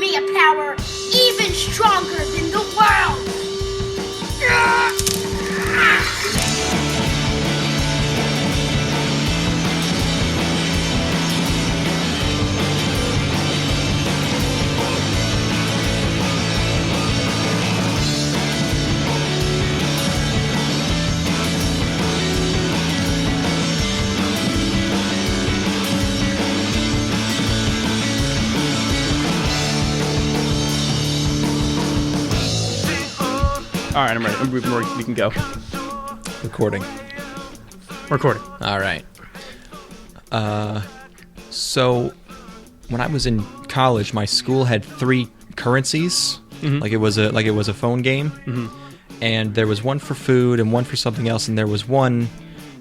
me a power even stronger than the world! All right, I'm ready. We can go. Recording. All right. So when I was in college, my school had 3 currencies. Mm-hmm. Like it was a phone game. Mm-hmm. And there was one for food and one for something else, and there was one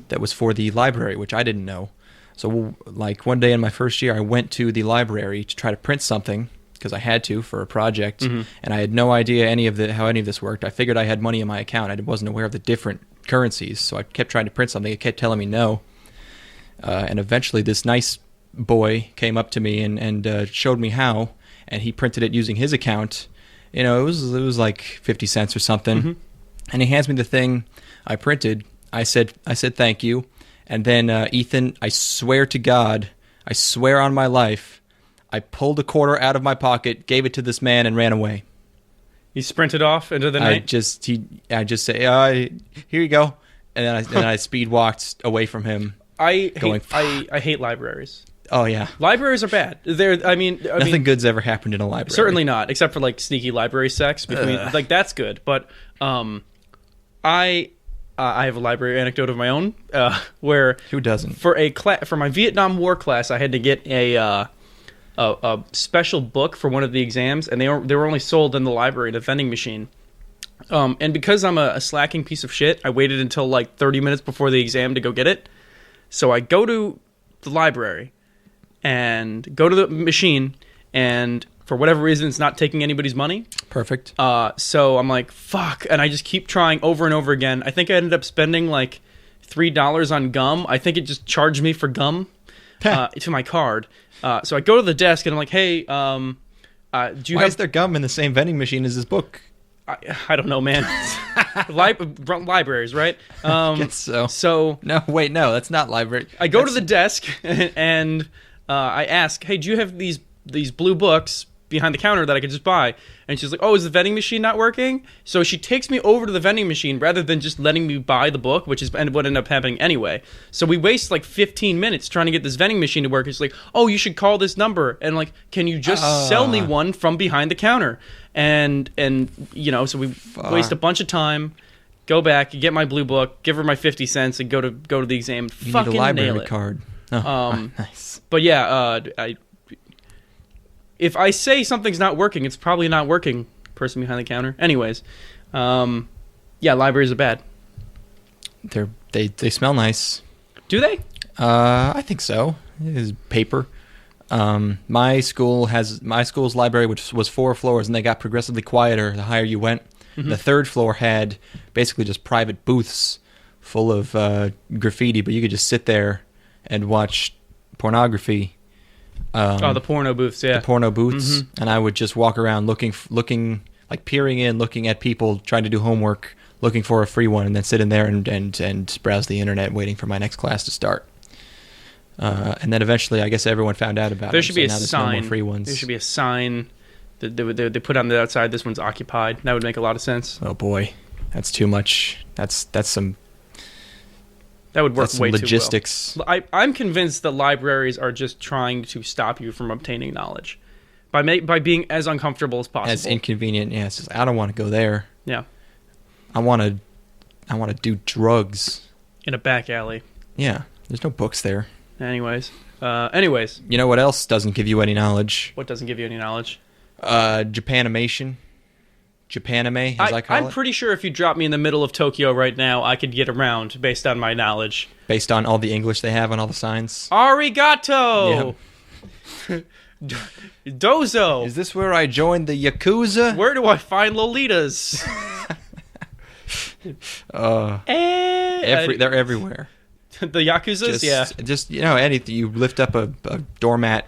that was for the library, which I didn't know. So like one day in my first year, I went to the library to try to print something because I had to for a project, Mm-hmm. and I had no idea how any of this worked. I figured I had money in my account. I wasn't aware of the different currencies, so I kept trying to print something. It kept telling me no, and eventually this nice boy came up to me and showed me how, and he printed it using his account. You know, it was like 50 cents or something, Mm-hmm. and he hands me the thing I printed. I said thank you, and then Ethan, I swear to God, I swear on my life, I pulled a quarter out of my pocket, gave it to this man, and ran away. You sprinted off into the night? I just say, here you go, and then I speed walked away from him. I hate libraries. Oh yeah, Libraries are bad. Nothing good's ever happened in a library. Certainly not, except for like sneaky library sex between. Like that's good, but I have a library anecdote of my own where Who doesn't? For my Vietnam War class, I had to get a special book for one of the exams, and they were only sold in the library at a vending machine. And because I'm a slacking piece of shit, I waited until like 30 minutes before the exam to go get it. So I go to the library and go to the machine, and for whatever reason, it's not taking anybody's money. Perfect. So I'm like, fuck, and I just keep trying over and over again. I think I ended up spending like $3 on gum. I think it just charged me for gum to my card. So I go to the desk and I'm like, hey, do you Why have... is there gum in the same vending machine as this book? I don't know, man. Libraries, right? I guess so. So No, wait, no, that's not library. I go to the desk and I ask, hey, do you have these blue books behind the counter that I could just buy? And she's like, oh, is the vending machine not working? So she takes me over to the vending machine rather than just letting me buy the book, which is what ended up happening anyway. So we waste like 15 minutes trying to get this vending machine to work. It's like, oh, you should call this number, and like, can you just sell me one from behind the counter? And you know, so we waste a bunch of time, go back, get my blue book, give her my 50 cents, and go to the exam. You fucking need a library nail it. card. Oh, nice. But yeah, if I say something's not working, it's probably not working. Person behind the counter. Anyways, yeah, libraries are bad. They smell nice. Do they? I think so. It is paper. My school's library, which was 4 floors, and they got progressively quieter the higher you went. Mm-hmm. The 3rd floor had basically just private booths full of graffiti, but you could just sit there and watch pornography. The porno booths, yeah. The porno booths, Mm-hmm. and I would just walk around looking, like peering in, looking at people trying to do homework, looking for a free one, and then sit in there and browse the internet, waiting for my next class to start. And then eventually, I guess everyone found out about it. There should be a now there's sign. No more free ones. There should be a sign that they put on the outside. This one's occupied. That would make a lot of sense. Oh boy, that's too much. That's some. That would work way logistics. too well. I'm convinced that libraries are just trying to stop you from obtaining knowledge by being as uncomfortable as possible. As inconvenient, yeah. It's just, I don't want to go there. Yeah. I want to do drugs in a back alley. Yeah, there's no books there. Anyways, you know what else doesn't give you any knowledge? What doesn't give you any knowledge? Japanimation. Japanime, as I call it. I'm pretty sure if you drop me in the middle of Tokyo right now, I could get around based on my knowledge. Based on all the English they have on all the signs? Arigato! Yep. Dozo! Is this where I joined the Yakuza? Where do I find Lolitas? They're everywhere. The Yakuzas? Just, you know, anything. You lift up a doormat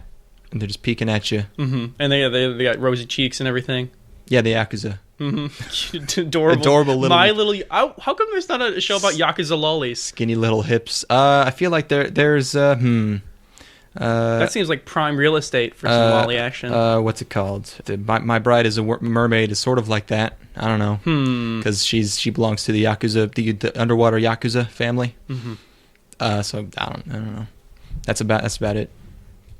and they're just peeking at you. Mm-hmm. And they got rosy cheeks and everything. Yeah, the Yakuza. Mm-hmm. Adorable little... My Little... How come there's not a show about Yakuza lollies? Skinny little hips. I feel like there's... that seems like prime real estate for some lolly action. What's it called? My Bride is a Mermaid is sort of like that. I don't know. Because she belongs to the Yakuza, the underwater Yakuza family. Mm-hmm. So I don't know. That's about it.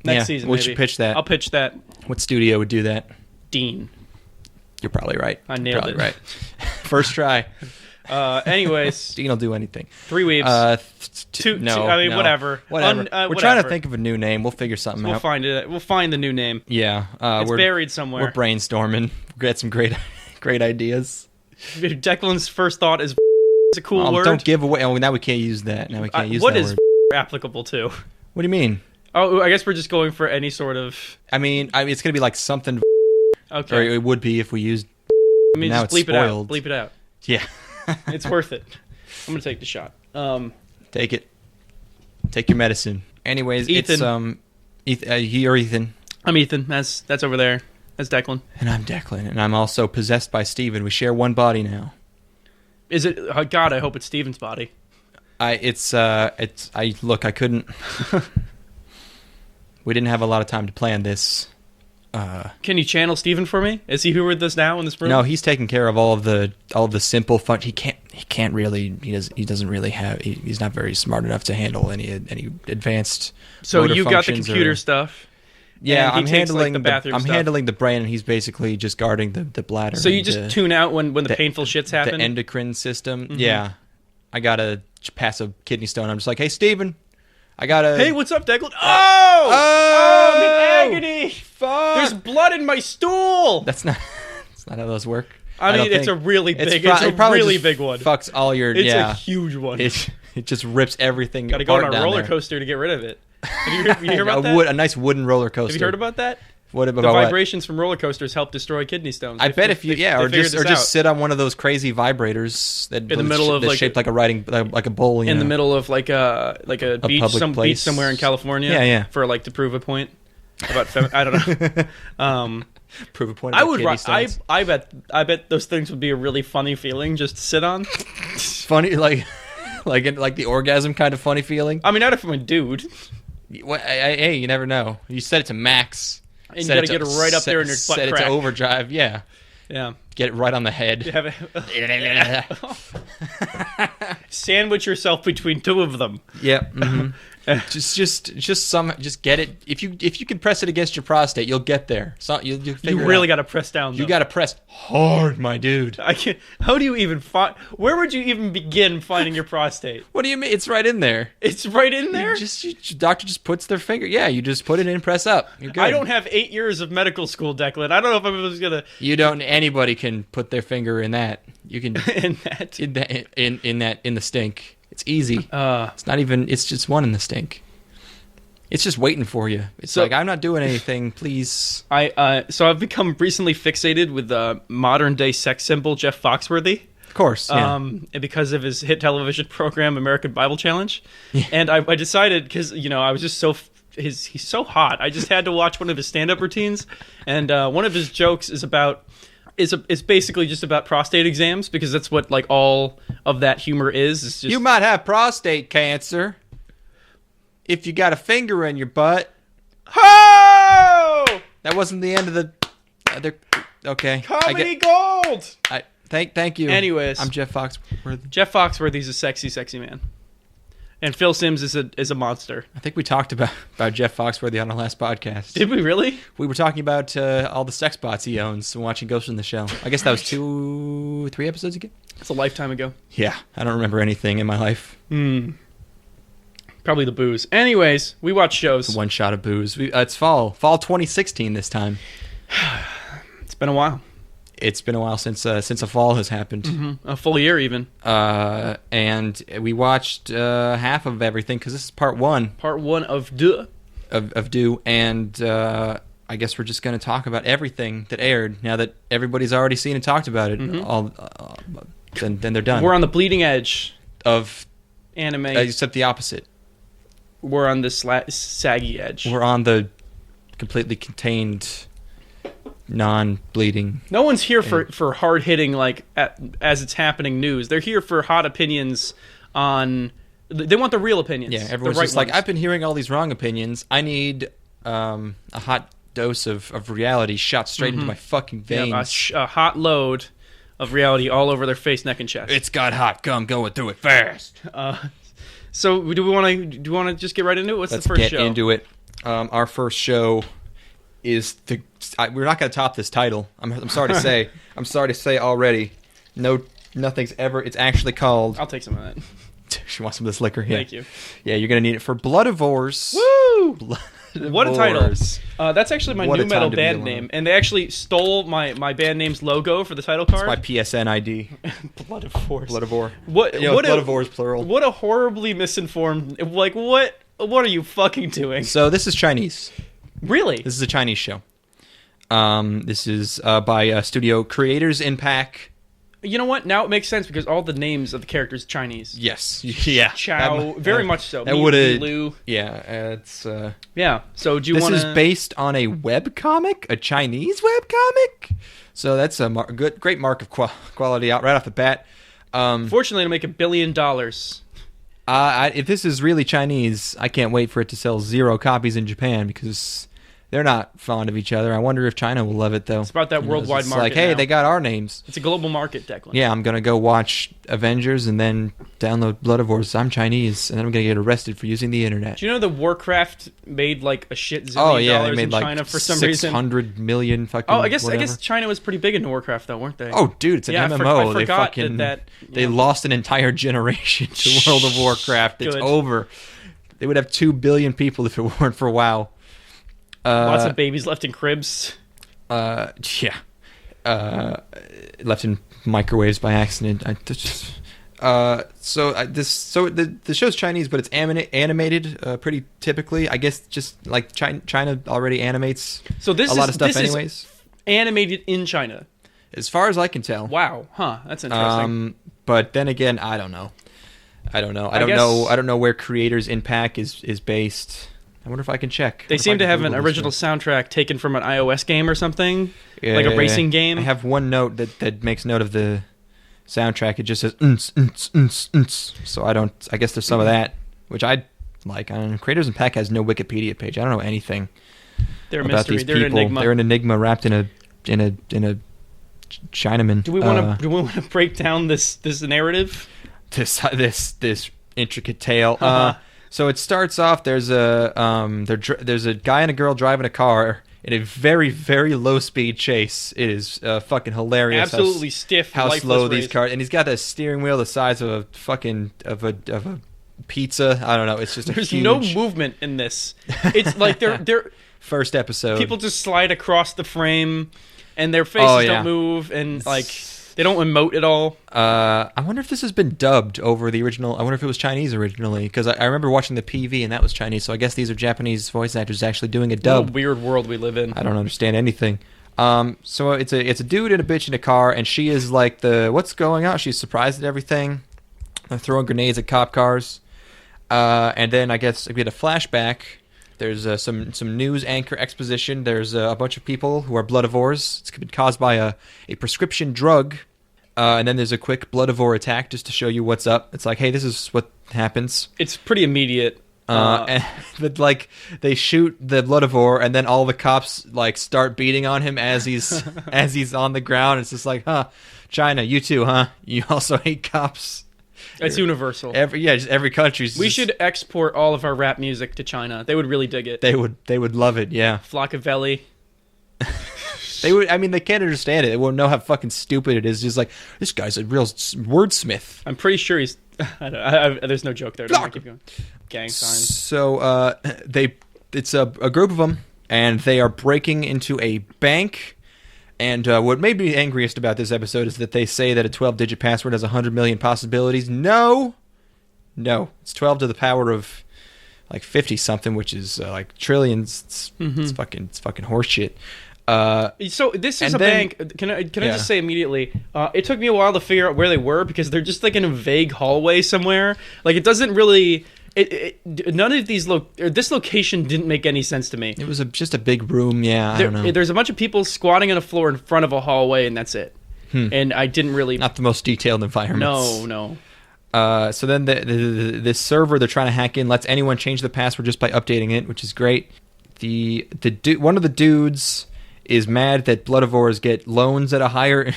Next season, we maybe. should pitch that. I'll pitch that. What studio would do that? Dean. You're probably right. I nailed it. Right. First try. Anyways, Dean will do anything. 3 weebs. Whatever. We're trying to think of a new name. We'll figure something out. We'll find it. We'll find the new name. Yeah. It's buried somewhere. We're brainstorming. We've got some great ideas. Declan's first thought is a cool word. Don't give away. Oh, now we can't use that. Now we can't use that word. What is applicable to? What do you mean? Oh, I guess we're just going for any sort of... I mean it's going to be like something... Okay. Or it would be if we used... I mean, now just it's bleep spoiled. it out. Bleep it out. Yeah. It's worth it. I'm going to take the shot. Take it. Take your medicine. Anyways, Ethan. You're Ethan. I'm Ethan. That's over there. That's Declan. And I'm Declan. And I'm also possessed by Steven. We share one body now. Is it... Oh, God, I hope it's Steven's body. I couldn't... We didn't have a lot of time to plan this. Can you channel Steven for me? Is he with us now in this room? No, he's taking care of all of the simple fun. He can't really. He doesn't really have. He's not very smart enough to handle any advanced. So motor you got the functions computer stuff. Yeah, I'm handling the bathroom. I'm stuff. handling the brain, and he's basically just guarding the bladder. So you just tune out when the painful shits happen. The endocrine system. Mm-hmm. Yeah, I gotta pass a kidney stone. I'm just like, hey, Steven, I gotta. Hey, what's up, Declan? Oh, I'm in agony. Fuck. There's blood in my stool. That's not how those work. I mean, it's a really big. It's a really big one. Fucks all your. It's a huge one. It just rips everything. Got to go on a roller coaster to get rid of it. Have you heard about that? A nice wooden roller coaster. Have you heard about that? What about the vibrations from roller coasters help destroy kidney stones? I bet if you or just sit on one of those crazy vibrators that in the middle of shaped like a bowl in the middle of like a beach somewhere in California. Yeah. For to prove a point about I don't know. Prove a point. About I bet those things would be a really funny feeling just to sit on. Funny like the orgasm kind of funny feeling. I mean, not if I'm a dude. Hey, you never know. You set it to max. And you gotta get it right up there in your butt crack. Set it to overdrive, yeah. Yeah. Get it right on the head. Sandwich yourself between two of them. Yep. Mm-hmm. just get it. If you can press it against your prostate, you'll get there. So you really got to press down. You got to press hard, my dude. I can't. How do you even find? Where would you even begin finding your prostate? What do you mean? It's right in there. It's right in there. Doctor just puts their finger. Yeah, you just put it in, press up. You're good. I don't have 8 years of medical school, Declan. I don't know if I'm just gonna. You don't. Anybody can put their finger in that. You can in the stink. It's easy. It's not even. It's just one in the stink. It's just waiting for you. It's like, I'm not doing anything. Please. So I've become recently fixated with the modern day sex symbol Jeff Foxworthy. Of course. Yeah. Because of his hit television program American Bible Challenge, and I decided because I was just he's so hot. I just had to watch one of his stand-up routines, and one of his jokes is basically just about prostate exams, because that's what all of that humor is. It's just, you might have prostate cancer if you got a finger in your butt. Oh! That wasn't the end of the other. Okay. Comedy gold. Thank you. Anyways, I'm Jeff Foxworthy. Jeff Foxworthy's a sexy man. And Phil Simms is a monster. I think we talked about Jeff Foxworthy on our last podcast. Did we really? We were talking about all the sex bots he owns and watching Ghost in the Shell. I guess that was 2-3 episodes ago. It's a lifetime ago. Yeah, I don't remember anything in my life. Probably the booze. Anyways, we watch shows. One shot of booze. It's fall 2016 this time. It's been a while. It's been a while since a fall has happened. Mm-hmm. A full year even. And we watched half of everything because this is part one. Part one of Do. Of Do, and I guess we're just going to talk about everything that aired now that everybody's already seen and talked about it. Then they're done. We're on the bleeding edge of anime. Except the opposite. We're on the saggy edge. We're on the completely contained, non-bleeding. No one's here for hard-hitting, like, as it's happening news. They're here for hot opinions on... They want the real opinions. Yeah, everyone's the right just like, ones. I've been hearing all these wrong opinions. I need a hot dose of reality shot straight into my fucking veins. Yeah, a hot load of reality all over their face, neck, and chest. It's got hot gum going through it fast. So do we want to just get right into it? What's Let's the first get show? into it. Our first show is we're not going to top this title. I'm sorry to say. I'm sorry to say already. No, nothing's ever. It's actually called. I'll take some of that. She wants some of this liquor. Yeah. Thank you. Yeah, you're going to need it for Bloodivores. Woo! Bloodivores. What a title. That's actually my What new a metal time to be band alive. name. And they actually stole my band name's logo for the title card. My PSN ID. Bloodivores. Bloodivore. What Bloodivores plural. What a horribly misinformed... Like, what are you fucking doing? So this is Chinese. Really? This is a Chinese show. This is by Studio Creators Impact. You know what? Now it makes sense because all the names of the characters are Chinese. Yes. Yeah. Chow, very much so. That would have. Lu. Yeah. It's. Yeah. So do you This want is based on a webcomic, a Chinese webcomic. So that's a great mark of quality out right off the bat. Fortunately, to make $1 billion. If this is really Chinese, I can't wait for it to sell 0 copies in Japan because they're not fond of each other. I wonder if China will love it, though. It's about that worldwide it's market like, hey, now. they got our names. It's a global market, Declan. Yeah, I'm going to go watch Avengers and then download Bloodivores. I'm Chinese, and then I'm going to get arrested for using the internet. Do you know that Warcraft made like a shit zillion Oh, yeah, they dollars made in like China for some reason? 600 million fucking Oh, I guess whatever. China was pretty big into Warcraft, though, weren't they? Oh, dude, it's an Yeah, MMO. I They forgot fucking they lost an entire generation to World of Warcraft. It's Good. over. They would have 2 billion people if it weren't for WoW. Lots of babies left in cribs. Yeah. Left in microwaves by accident. The show's Chinese, but it's animated pretty typically. I guess just like China already animates So this a lot of stuff anyways. Is animated in China. As far as I can tell. Wow, huh? That's interesting. But then again, I don't know. I don't know where Creators Impact is based. I wonder if I can check. They seem to have an original soundtrack taken from an iOS game or something, like a racing game. I have one note that makes note of the soundtrack. It just says so I guess there's some of that, which I like. I don't know. Creators Impact has no Wikipedia page. I don't know anything They're a about mystery. these They're people. an enigma. They're an enigma wrapped in a Chinaman. Do we want to break down this narrative? This intricate tale. So it starts off. There's a guy and a girl driving a car in a very, very low speed chase. It is fucking hilarious. Absolutely stiff. How lifeless slow these race. cars, and he's got a steering wheel the size of a fucking of a pizza. I don't know. It's just There's huge no movement in this. It's like they're first episode. people just slide across the frame, and their faces don't move, and like they don't emote at all. I wonder if this has been dubbed over the original. I wonder if it was Chinese originally, because I remember watching the PV and that was Chinese. So I guess these are Japanese voice actors actually doing a dub. What a weird world we live in. I don't understand anything. So it's a dude and a bitch in a car, and she is like what's going on? She's surprised at everything. They're throwing grenades at cop cars, and then I guess we get a flashback. There's some news anchor exposition. There's a bunch of people who are bloodivores. It's been caused by a prescription drug. And then there's a quick bloodivore attack just to show you what's up. It's like, hey, this is what happens. It's pretty immediate. But like they shoot the bloodivore, and then all the cops like start beating on him as he's on the ground. It's just like, huh, China, you too, huh? You also hate cops. It's universal. Just every country's. We should export all of our rap music to China. They would really dig it. They would love it. Yeah. Flockavelli. They would. I mean, they can't understand it. They won't know how fucking stupid it is. Just like, this guy's a real wordsmith. I'm pretty sure he's. There's no joke there. Don't keep going. Gang signs. So it's a group of them, and they are breaking into a bank. And what made me angriest about this episode is that they say that a 12-digit password has 100 million possibilities. No, it's 12 to the power of like 50 something, which is like trillions. It's fucking horseshit. So this is a bank. Can I just say immediately? It took me a while to figure out where they were because they're just like in a vague hallway somewhere. Like it doesn't really none of these this location didn't make any sense to me. It was just a big room. Yeah, I don't know. There's a bunch of people squatting on a floor in front of a hallway, and that's it. And I didn't really... Not the most detailed environments. No. So then this server they're trying to hack in lets anyone change the password just by updating it, which is great. One of the dudes is mad that Bloodivores get loans at higher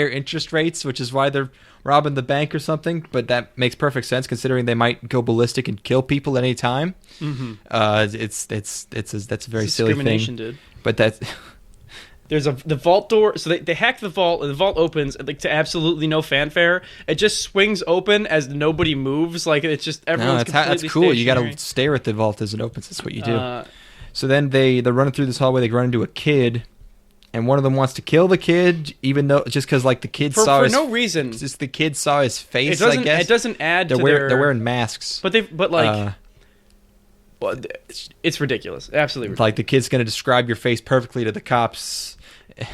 interest rates, which is why they're robbing the bank or something. But that makes perfect sense considering they might go ballistic and kill people at any time. That's a very silly thing. Dude. But that's... There's the vault door, so they hack the vault, and the vault opens like to absolutely no fanfare. It just swings open as nobody moves, like it's just everyone's completely that's cool. stationary. You got to stare at the vault as it opens. That's what you do. So then they're running through this hallway. They run into a kid, and one of them wants to kill the kid, even though just because like the kid saw for no reason. Just the kid saw his face. It doesn't add. They're wearing masks, it's ridiculous. Absolutely ridiculous. Like the kid's going to describe your face perfectly to the cops.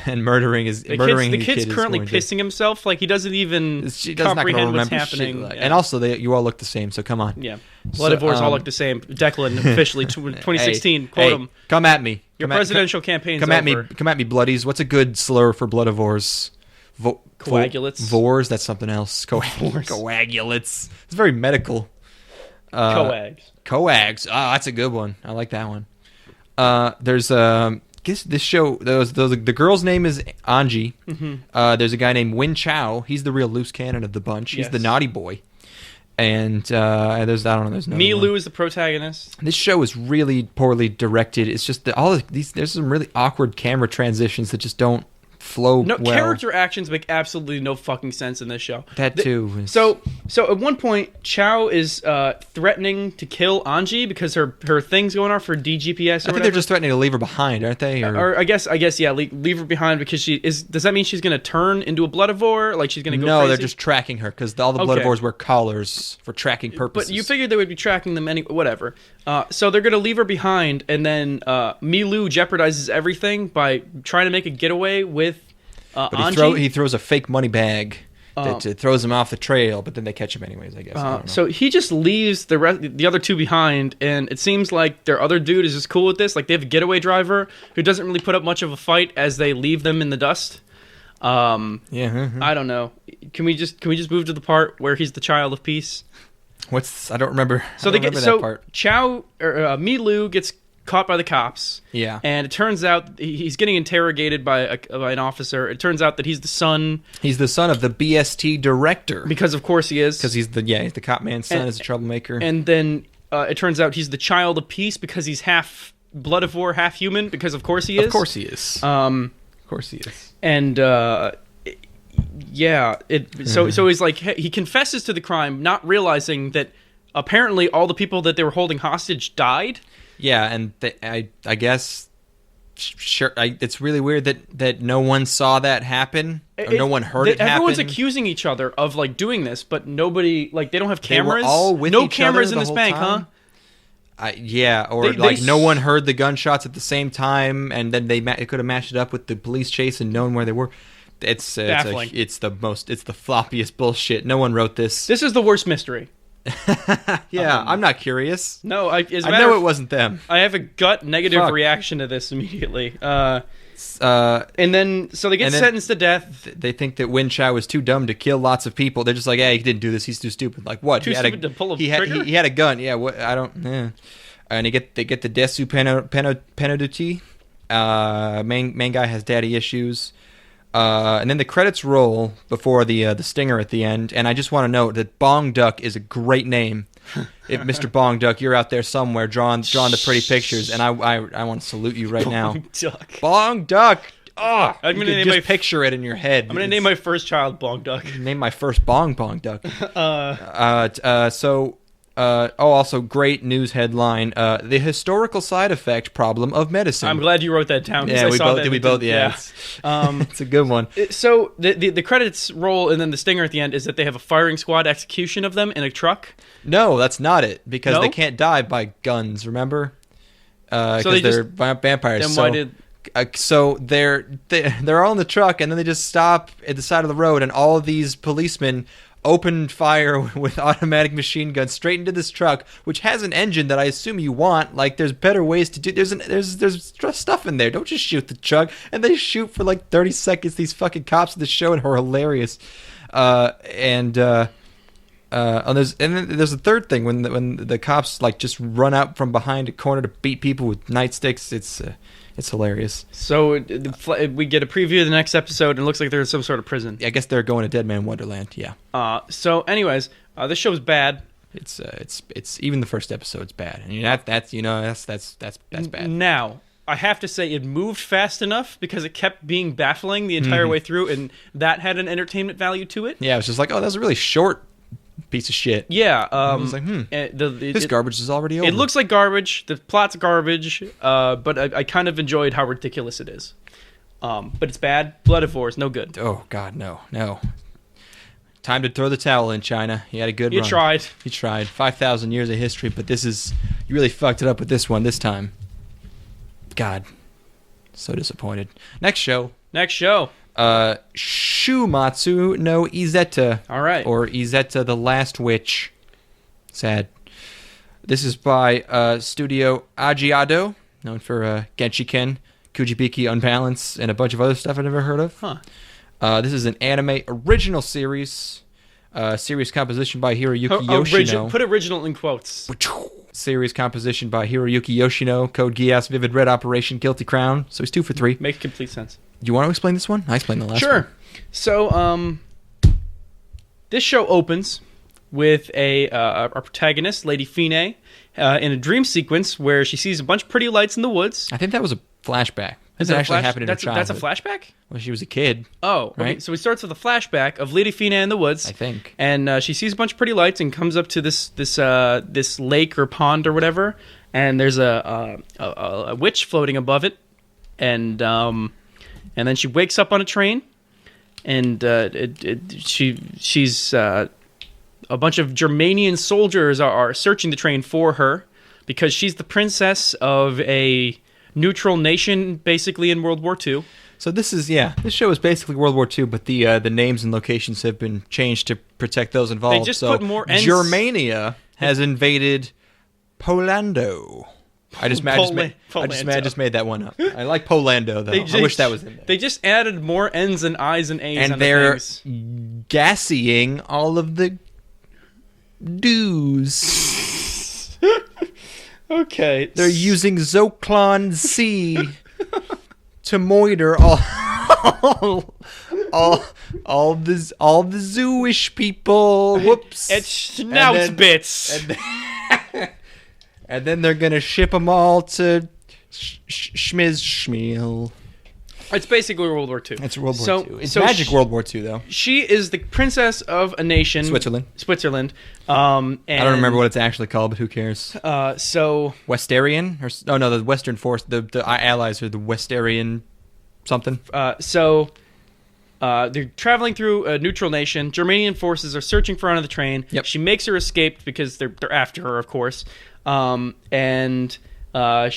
And murdering the kid's currently pissing himself. Like he doesn't even comprehend what's happening. Yeah. And also, you all look the same. So come on. Yeah, Bloodivores all look the same. Declan officially 2016. Quote him. Come at me. Your presidential campaign's over. Come at me, bloodies. What's a good slur for Bloodivores? Coagulates. Vores. That's something else. Coagulates. It's very medical. Coags. Oh, that's a good one. I like that one. There's this show, the girl's name is Anji. There's a guy named Win Chao. He's the real loose cannon of the bunch. He's the naughty boy. And there's no Milu is the protagonist. This show is really poorly directed. It's just that there's some really awkward camera transitions that just don't flow well. Character actions make absolutely no fucking sense in this show. That too. So at one point, Chao is threatening to kill Anji because her thing's going off for DGPS. I think they're just threatening to leave her behind, aren't they? Or I guess yeah, leave her behind because she is. Does that mean she's going to turn into a Bloodivore? Like she's going to go? No, crazy? They're just tracking her because all the Bloodivores wear collars for tracking purposes. But you figured they would be tracking them anyway. Whatever. So they're going to leave her behind, and then Milu jeopardizes everything by trying to make a getaway with. But he throws a fake money bag that throws him off the trail, but then they catch him anyways, I guess. So he just leaves the other two behind, and it seems like their other dude is just cool with this. Like they have a getaway driver who doesn't really put up much of a fight as they leave them in the dust. I don't know. Can we just move to the part where he's the child of peace? I don't remember. That part. Milu gets caught by the cops. Yeah. And it turns out he's getting interrogated by an officer. It turns out that he's the son. He's the son of the BST director. Because of course he is. Because he's the cop man's son. Is a troublemaker. And then it turns out he's the child of peace because he's half Bloodivore, half human. Because of course he is. Of course he is. Of course he is. And so he's like he confesses to the crime, not realizing that apparently all the people that they were holding hostage died. Yeah, and I guess, sure, it's really weird that no one saw that happen, or no one heard it happen. Everyone's accusing each other of like doing this, but nobody they don't have cameras. They were all with no each cameras other in this bank, time? Huh? No one heard the gunshots at the same time, and then they could have matched it up with the police chase and known where they were. It's baffling. It's the floppiest bullshit. No one wrote this. This is the worst mystery. Yeah, I'm not curious. No, I know it wasn't them. I have a gut negative reaction to this immediately. And then they get sentenced to death. They think that Win Chao was too dumb to kill lots of people. They're just like, hey, he didn't do this. He's too stupid. Like what? Too stupid to pull a trigger? He had a gun. Yeah. What? I don't. Yeah. And they get the Desu Penalty. Main guy has daddy issues. And then the credits roll before the stinger at the end, and I just want to note that Bong Duck is a great name. If Mr. Bong Duck, you're out there somewhere drawing the pretty pictures, and I want to salute you right now. Bong Duck. Oh, I'm gonna just picture it in your head. I'm gonna name my first child Bong Duck. Name my first Bong Duck. Also great news headline: the historical side effect problem of medicine. I'm glad you wrote that down. Yeah, we both. Yeah, it's a good one. So the credits roll, and then the stinger at the end is that they have a firing squad execution of them in a truck. No, that's not it, because they can't die by guns. Remember? Because they're vampires. Then why did? So they're all in the truck, and then they just stop at the side of the road, and all of these policemen open fire with automatic machine guns straight into this truck, which has an engine that I assume you want. Like, there's better ways to do. There's stuff in there. Don't just shoot the truck. And they shoot for like 30 seconds. These fucking cops in the show and are hilarious. And then there's a third thing when the cops like just run out from behind a corner to beat people with nightsticks. It's hilarious. So we get a preview of the next episode, and it looks like there's some sort of prison. I guess they're going to Dead Man Wonderland. Yeah. So, anyways, this show's bad. It's even the first episode's bad. I mean that's bad. Now, I have to say it moved fast enough because it kept being baffling the entire way through, and that had an entertainment value to it. Yeah, it was just like, oh, that was a really short piece of shit. Yeah. I was like, this garbage is already over. It looks like garbage. The plot's garbage, but I kind of enjoyed how ridiculous it is. But it's bad. Bloodivores, no good. Oh, God, no. Time to throw the towel in, China. You had a good run. You tried. 5,000 years of history, but you really fucked it up with this one this time. God. So disappointed. Next show. Shuumatsu no Izetta. All right. Or Izetta the Last Witch. Sad. This is by Studio Agiado, known for Genshiken, Kujibiki Unbalance, and a bunch of other stuff I've never heard of. This is an anime original series. Series composition by Hiroyuki Yoshino. Put original in quotes. Series composition by Hiroyuki Yoshino. Code Geass, Vivid Red Operation, Guilty Crown. So he's 2 for 3. Makes complete sense. Do you want to explain this one? I explained the last one. Sure. So, this show opens with our protagonist, Lady Fine, in a dream sequence where she sees a bunch of pretty lights in the woods. I think that was a flashback. This actually happened in her childhood. That's a flashback? When she was a kid. Oh, right. Okay. So it starts with a flashback of Lady Fine in the woods. I think. And she sees a bunch of pretty lights and comes up to this lake or pond or whatever. And there's a witch floating above it. And then she wakes up on a train. And she's a bunch of Germanian soldiers are searching the train for her because she's the princess of a neutral nation, basically in World War II. So this show is basically World War II, but the names and locations have been changed to protect those involved. They just put more ends. Germania has invaded Polando. I just made that one up. I like Polando, though. I wish that was in there. They just added more N's and I's and A's and they're gassying all of the dues. Okay. They're using Zoklon C to moiter all the Zooish people. Whoops. It's Schnauzbits. And then they're gonna ship them all to Schmiel. It's basically World War II. It's World War II. It's Magic World War II, though. She is the princess of a nation. Switzerland. And I don't remember what it's actually called, but who cares? So Westarian? The Western Force. The allies are the Westarian something. They're traveling through a neutral nation. Germanian forces are searching for her on the train. Yep. She makes her escape because they're after her, of course. She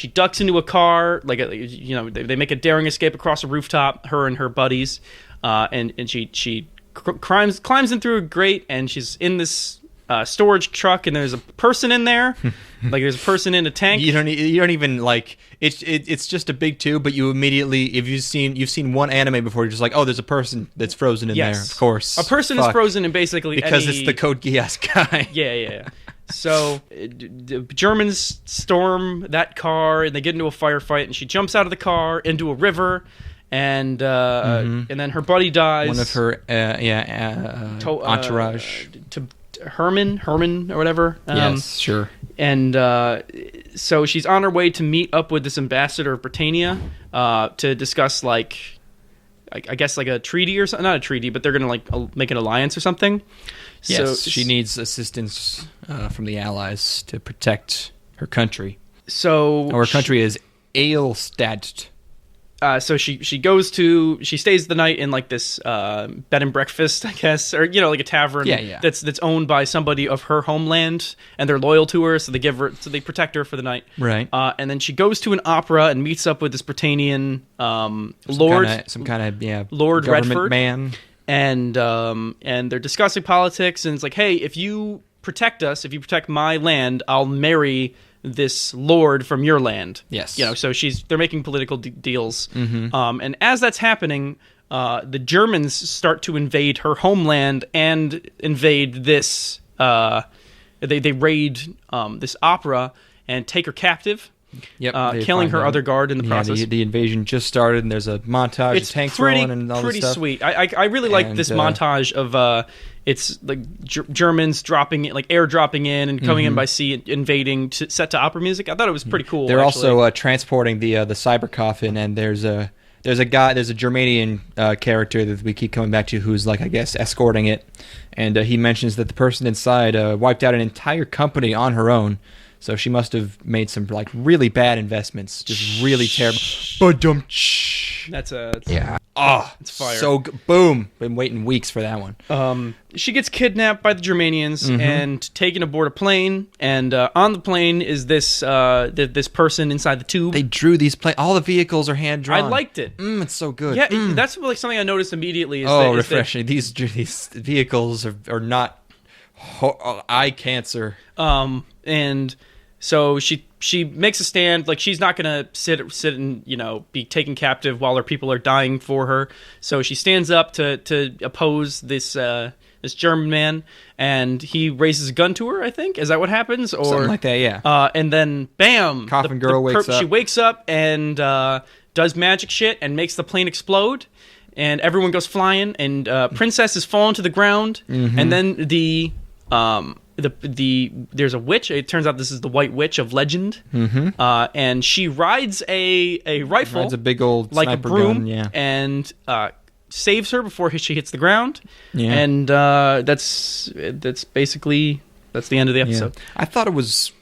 ducks into a car, they make a daring escape across a rooftop, her and her buddies, and she climbs in through a grate, and she's in this storage truck, and there's a person in there, like there's a person in a tank. You don't even like it's just a big tube, but you immediately, if you've seen one anime before, you're just like, oh, there's a person that's frozen in there, of course. A person is frozen in basically because it's the Code Geass guy. Yeah. So the Germans storm that car, and they get into a firefight, and she jumps out of the car into a river, and then her buddy dies. One of her entourage. Herman or whatever. Yes, sure. And so she's on her way to meet up with this ambassador of Britannia to discuss, I guess, like a treaty or something. Not a treaty, but they're going to make an alliance or something. Yes, she needs assistance from the Allies to protect her country. So her country is Eilstadt. So she stays the night in like this bed and breakfast, I guess, or like a tavern. Yeah. That's owned by somebody of her homeland, and they're loyal to her, so they protect her for the night. Right. And then she goes to an opera and meets up with this Britannian lord, some kind of Lord government Redford man. and they're discussing politics, and it's like, hey, if you protect us, if you protect my land, I'll marry this lord from your land. Yes. So they're making political deals. Mm-hmm. And as that's happening, the Germans start to invade her homeland and invade this. They raid this opera and take her captive. Yep, killing her other guard in the process. The invasion just started, and there's a montage of tanks rolling and all this stuff. Pretty sweet. I really like this montage of it's like Germans dropping, like airdropping in and coming in by sea, invading, set to opera music. I thought it was pretty cool. They're also transporting the cyber coffin, and there's a Germanian character that we keep coming back to who's like, I guess, escorting it, and he mentions that the person inside wiped out an entire company on her own. So she must have made some like really bad investments, just really terrible. That's yeah. Oh, it's fire. So boom! Been waiting weeks for that one. She gets kidnapped by the Germanians and taken aboard a plane. And on the plane is this this person inside the tube. They drew these all the vehicles are hand drawn. I liked it. It's so good. Yeah, that's like something I noticed immediately. Refreshing. These vehicles are not eye cancer. And so she makes a stand, like she's not gonna sit and be taken captive while her people are dying for her. So she stands up to oppose this German man, and he raises a gun to her. I think, is that what happens, or something like that? Yeah. And then bam, Coffin Girl wakes up. She wakes up and does magic shit and makes the plane explode. And everyone goes flying, and Princess is falling to the ground, and then there's a witch. It turns out this is the White Witch of legend, and she rides a rifle, rides a big old like sniper a broom, gun, and saves her before she hits the ground. Yeah. And that's basically the end of the episode. Yeah. I thought it was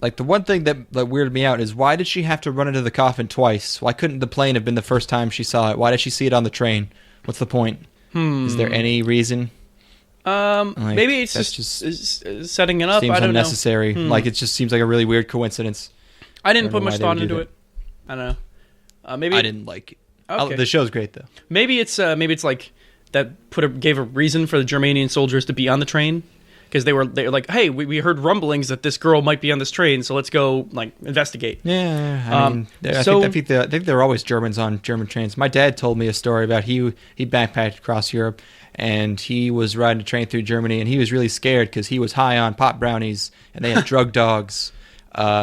like the one thing that weirded me out is why did she have to run into the coffin twice? Why couldn't the plane have been the first time she saw it? Why did she see it on the train? What's the point? Is there any reason? Maybe it's just setting it up. Seems I don't unnecessary. know. Like it just seems like a really weird coincidence. I didn't put much thought into it. I don't know. Maybe I didn't like it. Okay. The show's great though. Maybe it's like that gave a reason for the Germanian soldiers to be on the train, because they were like, hey, we heard rumblings that this girl might be on this train, so let's go like investigate. Yeah, I mean, I think there are always Germans on German trains. My dad told me a story about he backpacked across Europe, and he was riding a train through Germany, and he was really scared because he was high on pot brownies, and they had drug dogs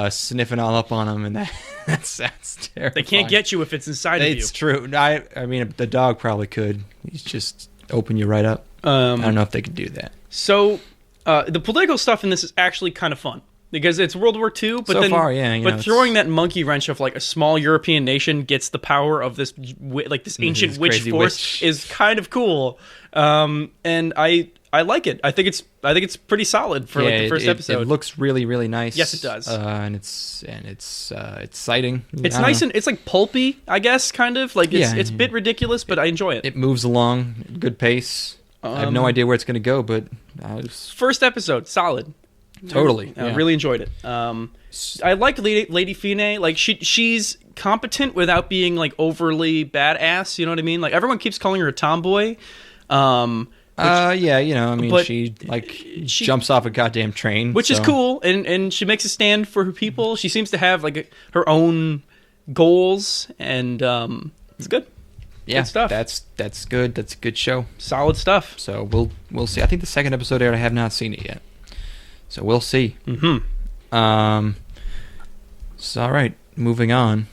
sniffing all up on him, and that sounds terrible. They can't get you if it's inside of you. It's true. I mean, the dog probably could. He's just open you right up. I don't know if they could do that. So the political stuff in this is actually kind of fun, because it's World War II, but throwing that monkey wrench of like a small European nation gets the power of this ancient witch force is kind of cool, and I like it. I think it's pretty solid for the first episode. It looks really, really nice. Yes, it does. And it's exciting. It's nice and it's like pulpy, I guess, kind of like it's a bit ridiculous, but I enjoy it. It moves along, good pace. I have no idea where it's going to go, but first episode, solid. Totally, I really enjoyed it. I like Lady Fine. Like she's competent without being like overly badass. You know what I mean? Like everyone keeps calling her a tomboy. She jumps off a goddamn train, which is cool, and she makes a stand for her people. She seems to have like her own goals, and it's good. Yeah, good stuff. That's good. That's a good show. Solid stuff. So we'll see. I think the second episode aired. I have not seen it yet, so we'll see. So all right, moving on.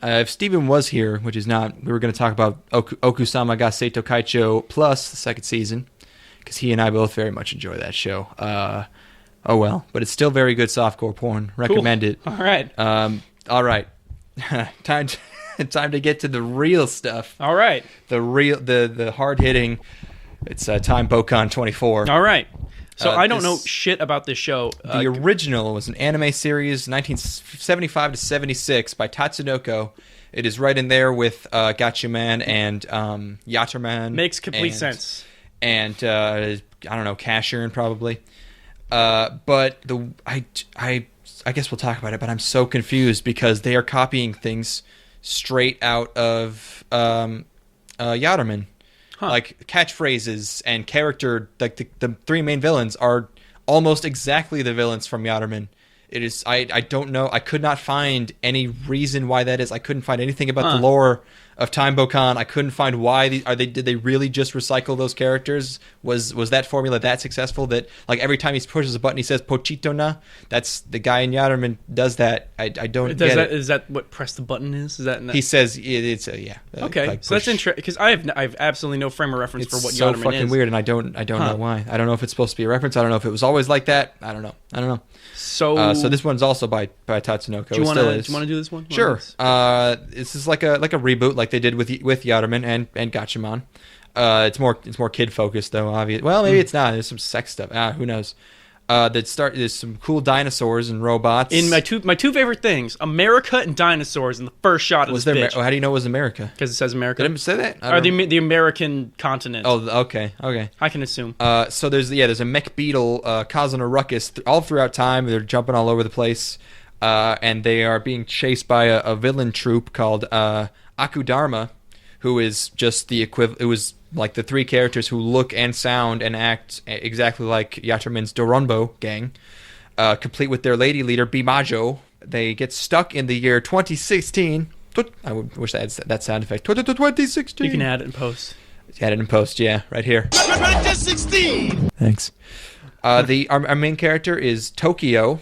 If Steven was here, which is not, we were going to talk about Okusama ga Seito Kaicho Plus, the second season, because he and I both very much enjoy that show. Oh well, but it's still very good softcore porn. Recommend it. All right. All right. Time to get to the real stuff. All right. The hard hitting. It's Time Bokan 24. All right. So I don't know shit about this show. The original was an anime series, 1975 to 76 by Tatsunoko. It is right in there with Gatchaman and Yatterman. Makes complete sense. And I don't know, Cashiern probably. But I guess we'll talk about it. But I'm so confused because they are copying things straight out of Yatterman. Like catchphrases and character, like the three main villains are almost exactly the villains from Yatterman. It is. I don't know. I could not find any reason why that is. I couldn't find anything about the lore of Time Bokan. I couldn't find why did they really just recycle those characters? Was that formula that successful that like every time he pushes a button he says Pochito na? That's the guy in Yatterman does that. I don't get it. Is that what press the button is? Is that he says it's yeah. Okay, like so that's interesting because I have absolutely no frame of reference for what so Yatterman fucking is. weird, and I don't know why. I don't know if it's supposed to be a reference. I don't know if it was always like that. I don't know. So this one's also by Tatsunoko. Do you want to do this one? Sure. This is like a reboot, like they did with Yatterman and Gatchaman. It's more kid focused though. Obviously, well maybe it's not. There's some sex stuff. Who knows? There's some cool dinosaurs and robots. In my two favorite things, America and dinosaurs in the first shot of this bitch. How do you know it was America? Because it says America. Did it say that? Or the American continent. Oh, okay. I can assume. So there's a mech beetle causing a ruckus all throughout time. They're jumping all over the place, and they are being chased by a villain troop called Akudharma, who is just the equivalent. It was like the three characters who look and sound and act exactly like Yatterman's Doronbo gang, complete with their lady leader Bimajo. They get stuck in the year 2016. I wish I had that sound effect. 2016. You can add it in post. Add it in post, yeah, right here. 2016. Thanks. Our main character is Tokyo,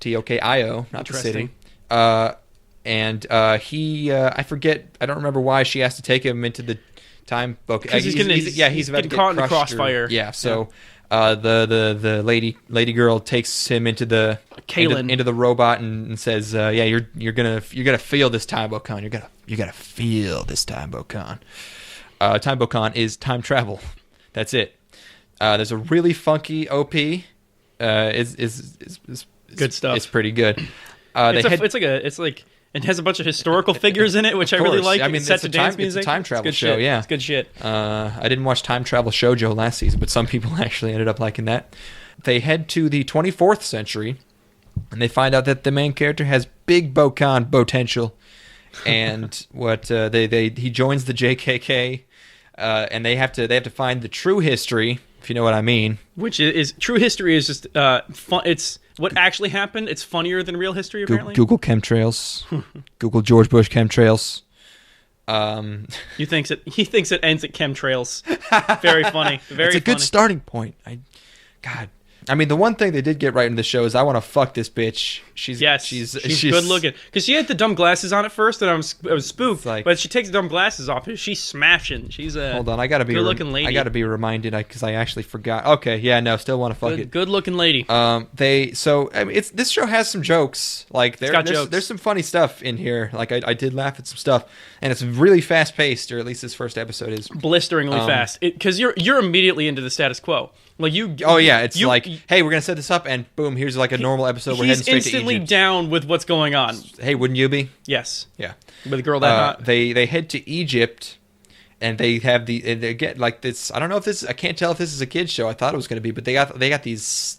Tokio, not the city. And he, I forget, I don't remember why she has to take him into the time book. He's about to get caught in the crossfire. The lady girl takes him into the into the robot and says, you're gonna feel this time Bokan. You're gonna feel this time Bokan. Time Bokan is time travel. That's it. There's a really funky OP. Is good stuff. It's pretty good. It has a bunch of historical figures in it, which I really like. I mean, it's a time travel show. Yeah, it's good shit. I didn't watch Time Travel Shoujo last season, but some people actually ended up liking that. They head to the 24th century, and they find out that the main character has big Bokan potential, and he joins the JKK, and they have to find the true history, if you know what I mean. Which is true history is just fun. It's what actually happened. It's funnier than real history, apparently. Google chemtrails. Google George Bush chemtrails. He thinks it ends at chemtrails. Very funny. It's a good starting point. I mean, the one thing they did get right in the show is I want to fuck this bitch. She's good looking. Because she had the dumb glasses on at first, and I was spooked. But she takes the dumb glasses off. She's smashing. She's a hold on. I gotta be good looking lady. I gotta be reminded because I actually forgot. Okay, yeah, no, still want to fuck it. Good looking lady. This show has some jokes. Like there's some funny stuff in here. Like I did laugh at some stuff, and it's really fast paced, or at least this first episode is blisteringly fast. Because you're immediately into the status quo. Like you. Oh yeah, it's like, hey, we're gonna set this up, and boom, here's like a normal episode. We're heading straight to Egypt. He's instantly down with what's going on. Hey, wouldn't you be? Yes. Yeah. With a girl that hot. They head to Egypt, and they get like this. I don't know if this. I can't tell if this is a kids show. I thought it was gonna be, but they got these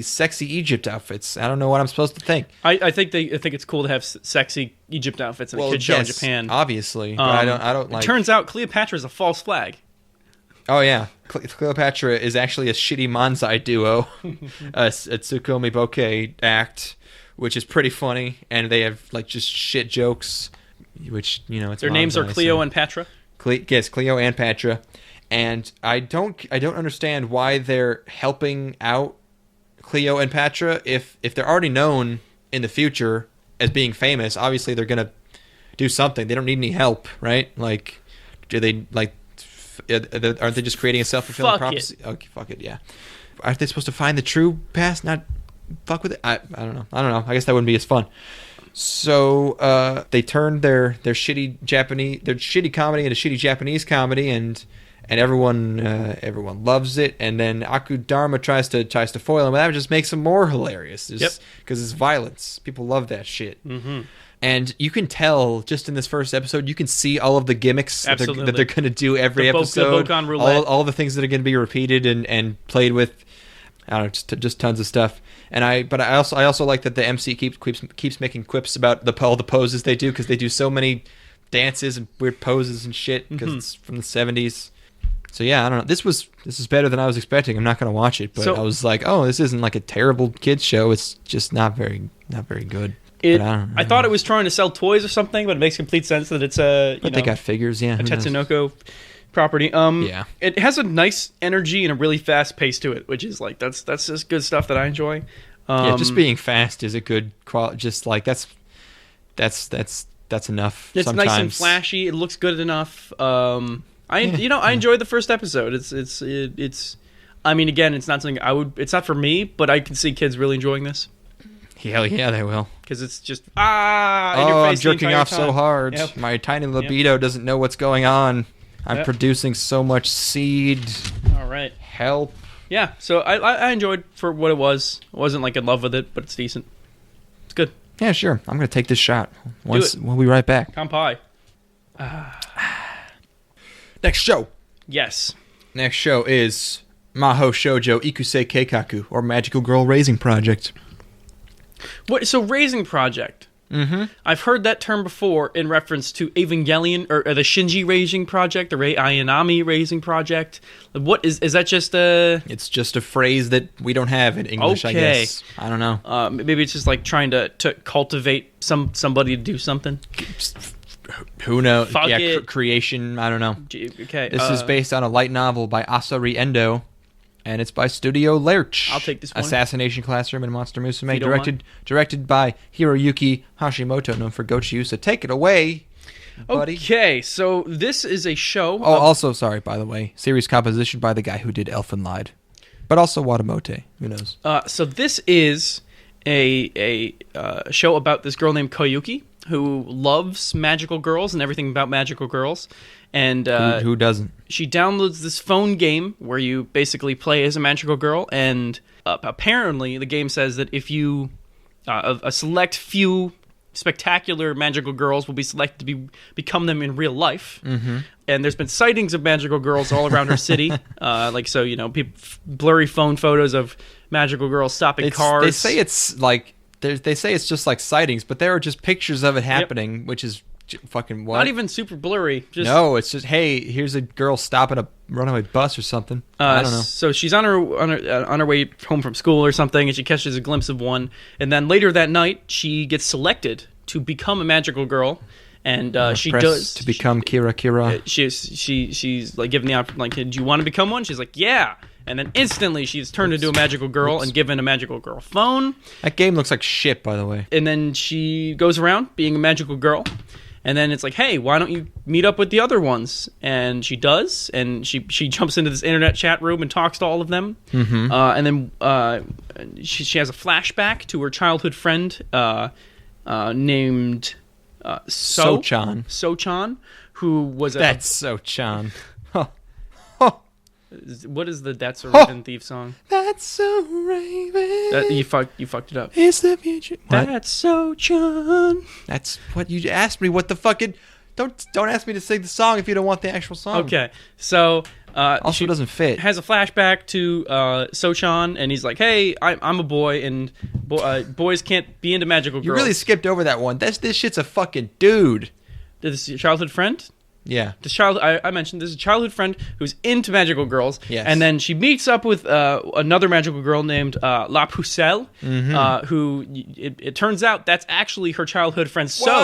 sexy Egypt outfits. I don't know what I'm supposed to think. I think it's cool to have sexy Egypt outfits in a kids show in Japan. Obviously, but I don't like. It turns out Cleopatra is a false flag. Oh yeah, Cleopatra is actually a shitty manzai duo, a Tsukuyomi Bokeh act, which is pretty funny, and they have like just shit jokes, which it's their names are Cleo and Patra. Yes, Cleo and Patra, and I don't understand why they're helping out Cleo and Patra if they're already known in the future as being famous. Obviously, they're gonna do something. They don't need any help, right? Like, do they like? Aren't they just creating a self-fulfilling prophecy? Okay, fuck it, yeah. Aren't they supposed to find the true past, not fuck with it? I don't know. I guess that wouldn't be as fun. So they turned their shitty comedy into shitty Japanese comedy, and everyone loves it. And then Akudharma tries to foil him, but that just makes him more hilarious. Because it's violence. People love that shit. Mm-hmm. And you can tell just in this first episode, you can see all of the gimmicks that they're going to do every episode. Bokan roulette. All the things that are going to be repeated and played with. I don't know, just tons of stuff. And I also like that the MC keeps making quips about all the poses they do, because they do so many dances and weird poses and shit because it's from the 70s. So yeah, I don't know. This is better than I was expecting. I'm not going to watch it, but I was like, oh, this isn't like a terrible kids show. It's just not very good. I thought it was trying to sell toys or something, but it makes complete sense that it's a. But they got figures, yeah. A Tetsunoko property. Yeah. It has a nice energy and a really fast pace to it, which is like that's just good stuff that I enjoy. Yeah, just being fast is a good quality. Just like that's enough. It's sometimes. Nice and flashy. It looks good enough. I enjoyed the first episode. It's. I mean, again, it's not something I would. It's not for me, but I can see kids really enjoying this. Hell yeah, they will. Because it's just in your face I'm jerking off time. so hard. Yep. My tiny libido doesn't know what's going on. I'm producing so much seed. All right. Help. Yeah, so I enjoyed for what it was. I wasn't like in love with it, but it's decent. It's good. Yeah, sure. I'm gonna take this shot. We'll be right back. Kanpai. Next show. Yes. Next show is Mahou Shoujo Ikusei Keikaku, or Magical Girl Raising Project. What? So Raising Project. Mm-hmm. I've heard that term before in reference to Evangelion or the Shinji Raising Project, the Ayanami Raising Project. What is that? Just a? It's just a phrase that we don't have in English. Okay. I guess. I don't know. Maybe it's just like trying to cultivate somebody to do something. Who knows? Fuck yeah, it. Creation. I don't know. Okay. This is based on a light novel by Asari Endo, and it's by Studio Lerch. I'll take this one. Assassination Classroom and Monster Musume, don't directed by Hiroyuki Hashimoto, known for Gochiusa. Take it away, buddy. Okay, so this is a show. Also, sorry, by the way, series composition by the guy who did Elfen Lied, but also Watamote. Who knows? So this is a show about this girl named Koyuki who loves magical girls and everything about magical girls. And who doesn't? She downloads this phone game where you basically play as a magical girl, and apparently the game says that if you a select few spectacular magical girls will be selected to become them in real life. Mm-hmm. And there's been sightings of magical girls all around her city, blurry phone photos of magical girls stopping cars. They say it's like they say it's just like sightings, but there are just pictures of it happening, which is fucking what? Not even super blurry. No, it's just, hey, here's a girl stopping a runaway bus or something. I don't know. So she's on her way home from school or something, and she catches a glimpse of one. And then later that night, she gets selected to become a magical girl, and she does to become Kira. She's like given the option, like, do you want to become one? She's like, yeah. And then instantly she's turned into a magical girl and given a magical girl phone. That game looks like shit, by the way. And then she goes around being a magical girl. And then it's like, hey, why don't you meet up with the other ones? And she does. And she jumps into this internet chat room and talks to all of them. Mm-hmm. And then she has a flashback to her childhood friend named Sochan, who was That's Sochan. What is the That's a Raven Thief song? That's so Raven. You fucked it up. It's the future. What? That's so John. That's what you asked me. What the fucking? Don't ask me to sing the song if you don't want the actual song. Okay, so also it doesn't fit. Has a flashback to Sochan, and he's like, "Hey, I'm a boy, and boys can't be into magical girls." You really skipped over that one. This shit's a fucking dude. This is your childhood friend. Yeah. I mentioned this is a childhood friend who's into magical girls. Yes. And then she meets up with another magical girl named La Pucelle, who it turns out that's actually her childhood friend So.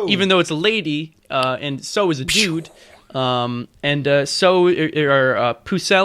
Even though it's a lady, and So is a dude, Pucelle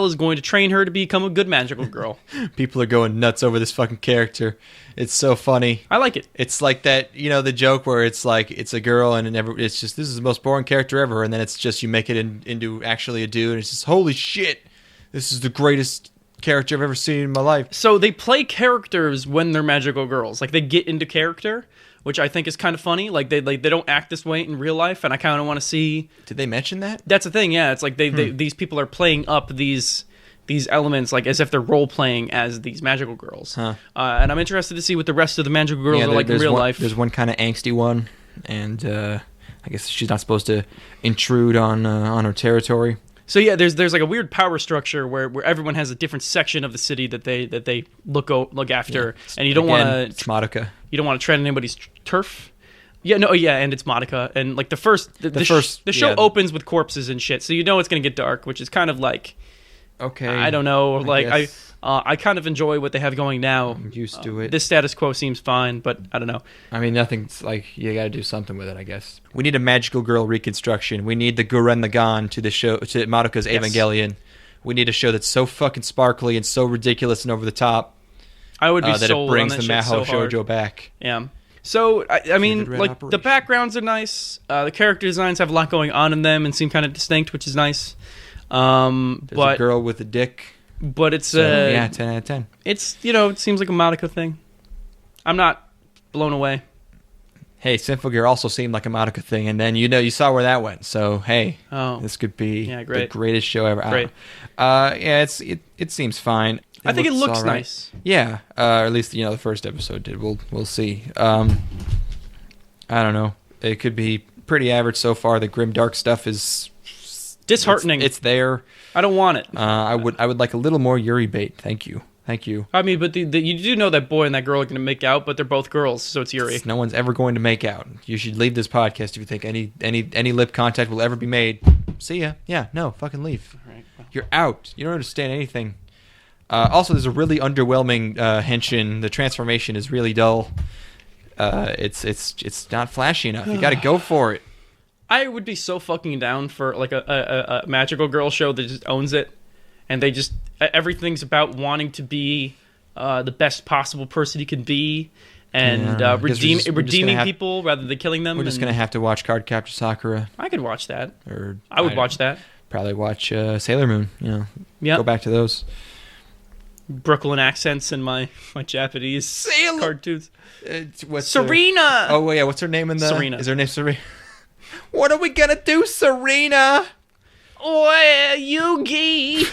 is going to train her to become a good magical girl. People are going nuts over this fucking character. It's so funny. I like it. It's like that, the joke where it's like it's a girl and it's just, this is the most boring character ever, and then it's just you make it into actually a dude, and it's just, holy shit, this is the greatest character I've ever seen in my life. So they play characters when they're magical girls. Like, they get into character, which I think is kind of funny. Like they don't act this way in real life, and I kind of want to see. Did they mention that? That's the thing. Yeah, it's like these people are playing up these elements, like as if they're role playing as these magical girls. Huh. And I'm interested to see what the rest of the magical girls are like in real life. There's one kind of angsty one, and I guess she's not supposed to intrude on her territory. So yeah, there's like a weird power structure where everyone has a different section of the city that they look after, and you don't want to Madoka. You don't want to tread on anybody's turf. Yeah, no, yeah, and it's Madoka, and like the show opens with corpses and shit, so you know it's gonna get dark, which is kind of like, okay, I don't know, like guess. I kind of enjoy what they have going now. I'm used to it. This status quo seems fine, but I don't know. I mean, nothing's like, you got to do something with it, I guess. We need a magical girl reconstruction. We need the Gurren Lagann to the show, to Madoka's Evangelion. We need a show that's so fucking sparkly and so ridiculous and over the top. I would be that sold it brings on that the shit so Mahou hard. Shoujo back. Yeah. So, I mean, like, Operation. the backgrounds are nice. The character designs have a lot going on in them and seem kind of distinct, which is nice. There's a girl with a dick. But it's... yeah, 10 out of 10. It's, it seems like a Madoka thing. I'm not blown away. Hey, Sinful Gear also seemed like a Madoka thing, and then you saw where that went. So, hey, this could be the greatest show ever. Great. Yeah, it seems fine. I think it looks all right. nice. Yeah, or at least the first episode did. We'll see. I don't know. It could be pretty average so far. The grim dark stuff is disheartening. It's there. I don't want it. I would like a little more Yuri bait. Thank you. I mean, but you do know that boy and that girl are going to make out, but they're both girls, so it's Yuri. No one's ever going to make out. You should leave this podcast if you think any lip contact will ever be made. See ya. Yeah, no, fucking leave. All right, well. You're out. You don't understand anything. Also, there's a really underwhelming henshin. The transformation is really dull. It's not flashy enough. You got to go for it. I would be so fucking down for like a magical girl show that just owns it, and they just everything's about wanting to be the best possible person you can be, and redeeming people rather than killing them. We're just gonna have to watch Cardcaptor Sakura. I could watch that. Or I would watch that. Probably watch Sailor Moon. Yeah. Go back to those. Brooklyn accents in my Japanese cartoons. Serena. Oh yeah, what's her name in the? Serena. Is her name Serena? What are we gonna do, Serena? Oh, Yugi.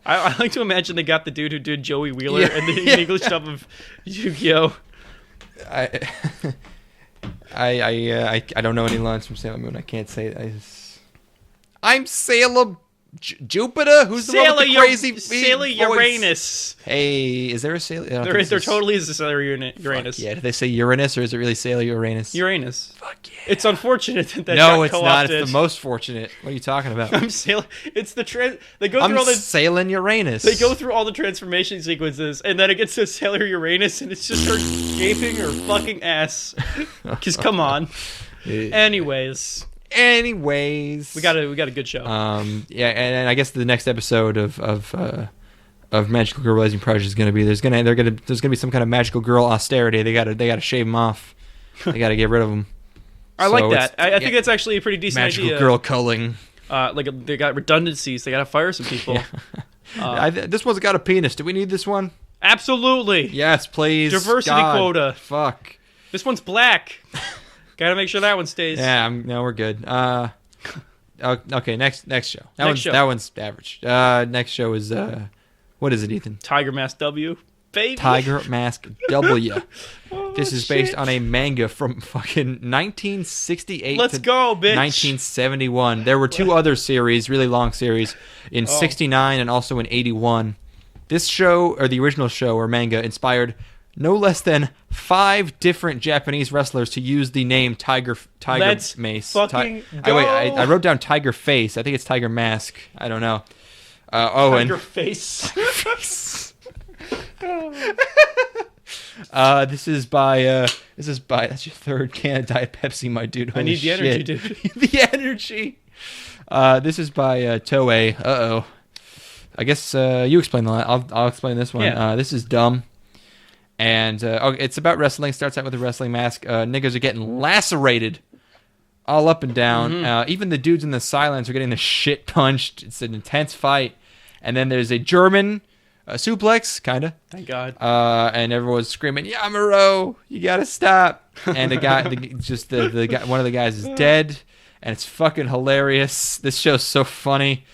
I like to imagine they got the dude who did Joey Wheeler and the English dub of Yu-Gi-Oh. I don't know any lines from Sailor Moon. I can't say it. I'm Sailor Jupiter. Who's the one with the crazy Sailor Uranus? Hey, is there a Sailor? There totally is a Sailor Uranus. Yeah, did they say Uranus or is it really Sailor Uranus? Uranus. Fuck yeah. It's unfortunate that no, got it's co-opted. not. It's the most fortunate. What are you talking about? It's the they go through all the sailing Uranus. They go through all the transformation sequences, and then it gets to Sailor Uranus, and it's just her gaping her fucking ass. Because come on. Anyways, we got a good show. Yeah, and I guess the next episode of Magical Girl Rising Project is going to be there's going to be some kind of magical girl austerity. They got to shave them off. They got to get rid of them. I like that. I think that's actually a pretty decent magical idea. Girl culling. They got redundancies. They got to fire some people. Yeah. This one's got a penis. Do we need this one? Absolutely. Yes, please. Diversity quota. Fuck. This one's black. Got to make sure that one stays. Yeah, no, we're good. Okay, next show. That one's average. Next show is what is it, Ethan? Tiger Mask W, baby. Tiger Mask W. Oh, this is based on a manga from fucking 1968 Let's go, bitch. 1971. There were two other series, really long series, in 69 and also in 81. This show, or the original show or manga, inspired no less than 5 different Japanese wrestlers to use the name Tiger Let's Mace. Fucking go. I wrote down Tiger Face. I think it's Tiger Mask. I don't know. Tiger Face. This is by that's your third can of Diet Pepsi, my dude. Holy I need the energy, dude. The energy. This is by Toei. I guess you explain the line. I'll explain this one. Yeah. This is dumb. And it's about wrestling. Starts out with a wrestling mask. Niggas are getting lacerated all up and down. Mm-hmm. Even the dudes in the silence are getting the shit punched. It's an intense fight. And then there's a German suplex, kind of. Thank God. And everyone's screaming, "Yamaro, you gotta stop!" And the guy, the guy, one of the guys is dead, and it's fucking hilarious. This show's so funny.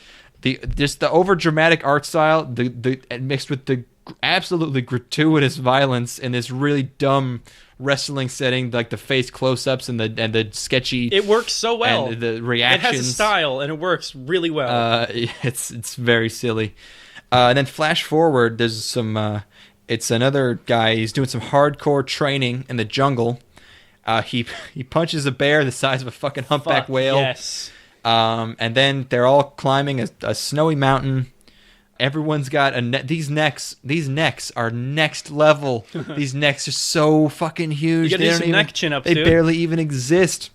The over dramatic art style, the mixed with the absolutely gratuitous violence in this really dumb wrestling setting, like the face close-ups and the sketchy. It works so well. And the reactions. It has a style, and it works really well. It's very silly. And then flash forward, there's some It's another guy. He's doing some hardcore training in the jungle. He punches a bear the size of a fucking humpback whale. Yes. And then they're all climbing a snowy mountain. Everyone's got these necks are next level. These necks are so fucking huge. You gotta do some neck chin-ups, They dude. barely even exist.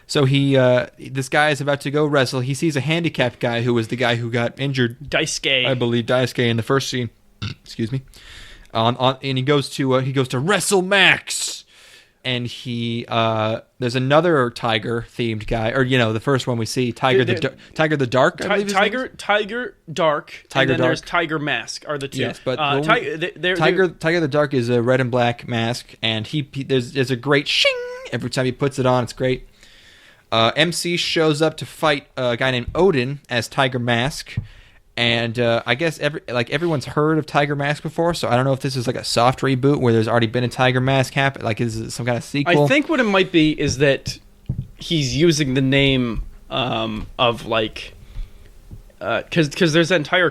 So this guy is about to go wrestle. He sees a handicapped guy who was the guy who got injured. Daisuke. I believe Daisuke in the first scene. Excuse me. And he goes to Wrestle Max. And there's another tiger themed guy, or the first one we see, Tiger the Dark. I believe his name is? Tiger Dark, and then there's Tiger Mask are the two. Yes, but Tiger the Dark is a red and black mask, and there's a great shing every time he puts it on. It's great. MC shows up to fight a guy named Odin as Tiger Mask. And I guess everyone's heard of Tiger Mask before, so I don't know if this is like a soft reboot where there's already been a Tiger Mask happen. Like, is it some kind of sequel? I think what it might be is that he's using the name of like because there's an entire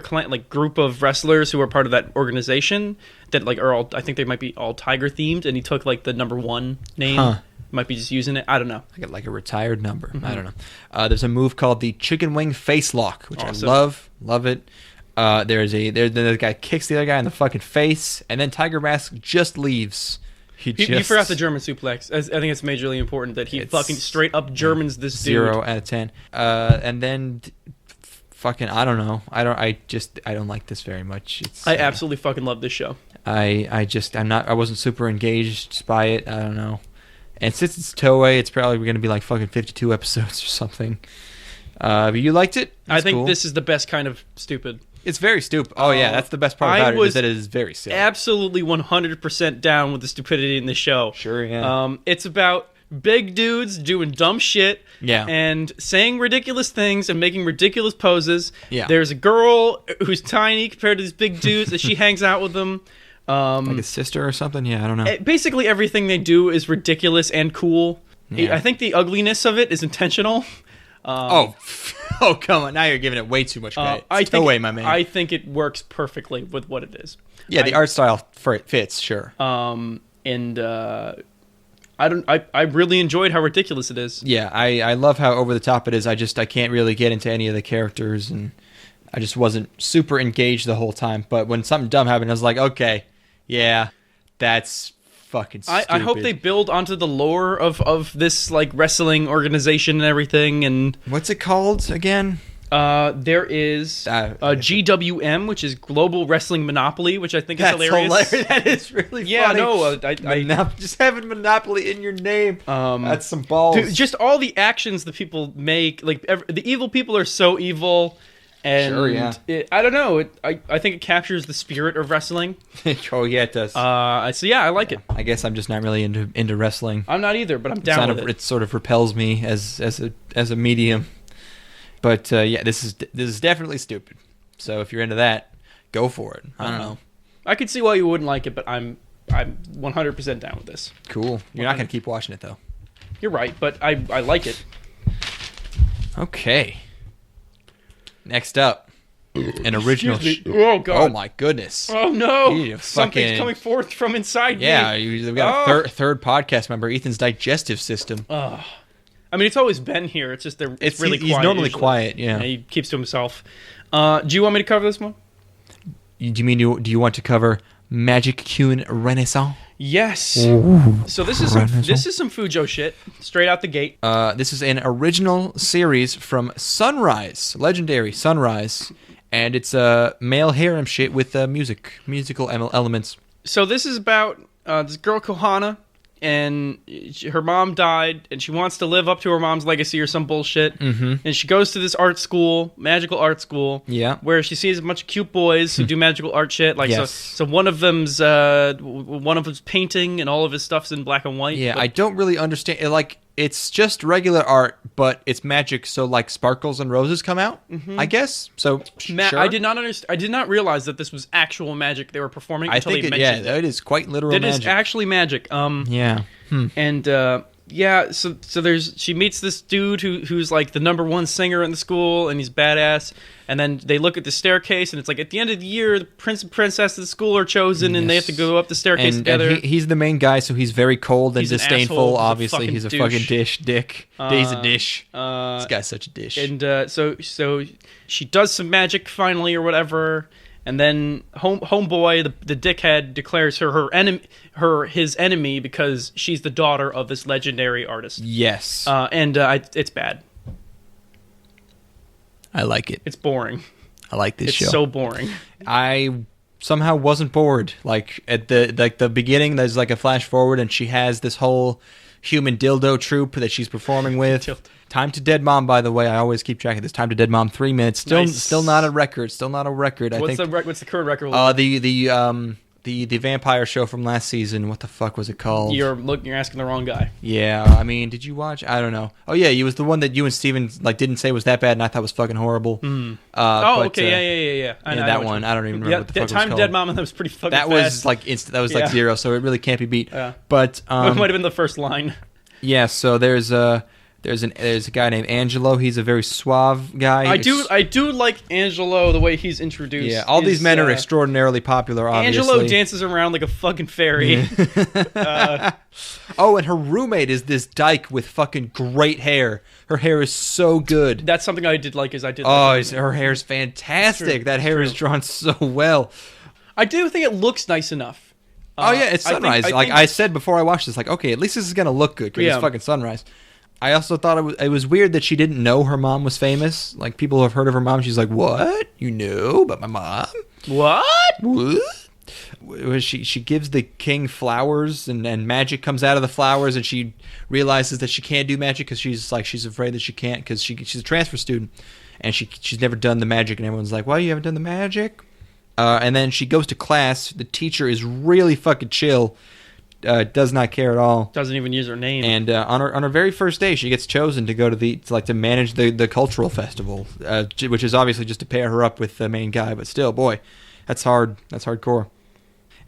group of wrestlers who are part of that organization that like are all, I think they might be all tiger themed, and he took like the number 1 name. Huh. Might be just using it. I don't know. Like a retired number. I don't know. There's a move called the Chicken Wing Face Lock, which awesome. I love it. The guy kicks the other guy in the fucking face, and then Tiger Mask just leaves. You forgot the German suplex. I think it's majorly important that he fucking straight up Germans this dude. 0 out of 10. And then fucking, I don't know. I don't like this very much. I absolutely fucking love this show. I wasn't super engaged by it. I don't know. And since it's Toei, it's probably going to be like fucking 52 episodes or something. But you liked it? I think cool. this is the best kind of stupid. It's very stupid. Oh, yeah. That's the best part about it, is that it is very silly. Absolutely 100% down with the stupidity in the show. Sure, yeah. It's about big dudes doing dumb shit and saying ridiculous things and making ridiculous poses. Yeah. There's a girl who's tiny compared to these big dudes that she hangs out with them. Like a sister or something? Yeah, I don't know. Basically, everything they do is ridiculous and cool. Yeah. I think the ugliness of it is intentional. Oh, come on. Now you're giving it way too much credit. Toei, my man. I think it works perfectly with what it is. Yeah, the art style for it fits, sure. I really enjoyed how ridiculous it is. Yeah, I love how over the top it is. I can't really get into any of the characters, and I just wasn't super engaged the whole time. But when something dumb happened, I was like, okay, yeah, that's fucking stupid. I hope they build onto the lore of this like wrestling organization and everything. And what's it called again? There is GWM, which is Global Wrestling Monopoly, which I think is hilarious. That is really funny. Just having Monopoly in your name. That's some balls. Dude, just all the actions that people make, like the evil people are so evil. And sure, yeah. I don't know. I think it captures the spirit of wrestling. Oh, yeah, it does. So yeah, I like it. I guess I'm just not really into wrestling. I'm not either, but I'm down with it. It sort of repels me as a medium. But yeah, this is definitely stupid. So if you're into that, go for it. I don't know. I could see why you wouldn't like it, but I'm 100% down with this. Cool. You're not going to keep watching it though. You're right, but I like it. Okay. Next up, an original. Oh god! Oh my goodness! Oh no! Something's coming forth from inside me. Yeah, we've got a third podcast member, Ethan's digestive system. I mean, it's always been here. It's just it's really quiet. He's normally usually. quiet. Yeah, he keeps to himself. Do you want me to cover this one? Do you want to cover Magic-kyun Renaissance? Yes. Ooh. So this is some Fujo shit straight out the gate. This is an original series from Sunrise, legendary Sunrise, and it's male harem shit with musical elements. So this is about this girl Kohana, and her mom died, and she wants to live up to her mom's legacy or some bullshit. Mm-hmm. And she goes to this art school, magical art school, where she sees a bunch of cute boys who do magical art shit. Like so one of them's painting, and all of his stuff's in black and white. Yeah, I don't really understand. It's just regular art, but it's magic, so like sparkles and roses come out, I guess. So sure. I did not realize that this was actual magic they were performing until they mentioned it. Yeah, it is quite literal magic. It is actually magic. Yeah. And Yeah, so she meets this dude who's like the number one singer in the school, and he's badass. And then they look at the staircase, and it's like at the end of the year, the prince and princess of the school are chosen, and they have to go up the staircase together. And he's the main guy, so he's very cold and He's an disdainful. asshole. Obviously, he's a fucking dick. He's a dish. This guy's such a dish. And so she does some magic finally, or whatever. And then homeboy, the dickhead, declares her his enemy because she's the daughter of this legendary artist. Yes. It's bad. I like it. It's boring. I like this show. It's so boring. I somehow wasn't bored. Like at the beginning, there's like a flash forward, and she has this whole human dildo troupe that she's performing with. Time to Dead Mom, by the way. I always keep track of this. Time to Dead Mom, 3 minutes. Still not a record. Still not a record. What's the current record? The vampire show from last season. What the fuck was it called? You're asking the wrong guy. Yeah, I mean, did you watch? I don't know. Oh yeah, it was the one that you and Steven didn't say was that bad, and I thought was fucking horrible. Okay, yeah. I know that one. I don't even remember what the fuck it was called. Time to Dead Mom, that was was pretty fucking That fast. was like instant. That was like zero, so it really can't be beat. Yeah. But it might have been the first line. Yeah, so there's a guy named Angelo. He's a very suave guy. I do like Angelo, the way he's introduced. Yeah, all these men are extraordinarily popular, obviously. Angelo dances around like a fucking fairy. Oh, and her roommate is this dyke with fucking great hair. Her hair is so good. That's something I did like. Her hair's fantastic. That hair is drawn so well. I do think it looks nice enough. It's sunrise. I said before I watched this, like, okay, at least this is gonna look good because it's fucking sunrise. I also thought it was weird that she didn't know her mom was famous. Like, people have heard of her mom. She's like, what? You knew about my mom? What? She gives the king flowers, and magic comes out of the flowers, and she realizes that she can't do magic because she's afraid that she can't because she's a transfer student, and she's never done the magic, and everyone's like, well, you haven't done the magic? And then she goes to class. The teacher is really fucking chill. Does not care at all. Doesn't even use her name. And on her very first day, she gets chosen to go to manage the cultural festival, which is obviously just to pair her up with the main guy. But still, boy, that's hard. That's hardcore.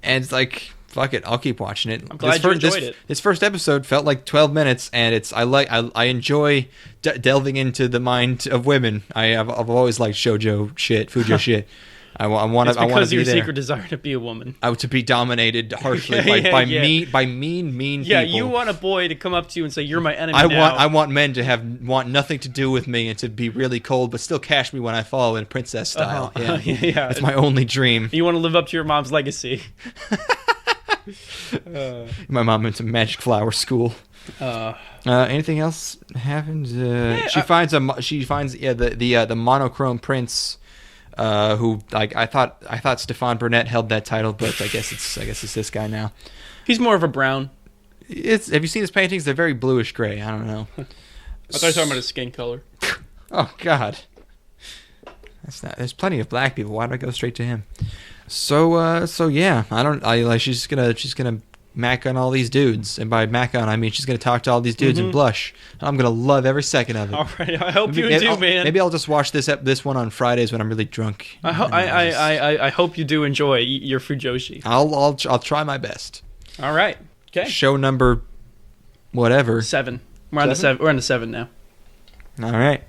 And it's like, fuck it, I'll keep watching it. I'm glad you enjoyed it. This first episode felt like 12 minutes, and I enjoy delving into the mind of women. I've always liked shoujo shit, fujo shit. I want to be there. It's because your secret desire to be a woman. To be dominated harshly by mean people. Yeah, you want a boy to come up to you and say, "You're my enemy." I want men to want nothing to do with me and to be really cold, but still cash me when I fall in princess style. Yeah, it's my only dream. You want to live up to your mom's legacy. My mom went to Magic Flower School. Anything else happened? She finds the monochrome prince. Who I thought Stefan Burnett held that title, but I guess it's this guy now. He's more of a brown. Have you seen his paintings? They're very bluish gray. I don't know. I thought you were talking about his skin color. Oh God, that's not. There's plenty of black people. Why do I go straight to him? So yeah, she's gonna mac on all these dudes, and by mac on I mean she's gonna talk to all these dudes and blush. I'm gonna love every second of it. All right, I hope you do, man. Maybe I'll just watch this one on Fridays when I'm really drunk. I hope you do enjoy your fujoshi. I'll try my best. All right, okay. Show number, whatever. 7. We're on the 7. We're on the 7 now. All right.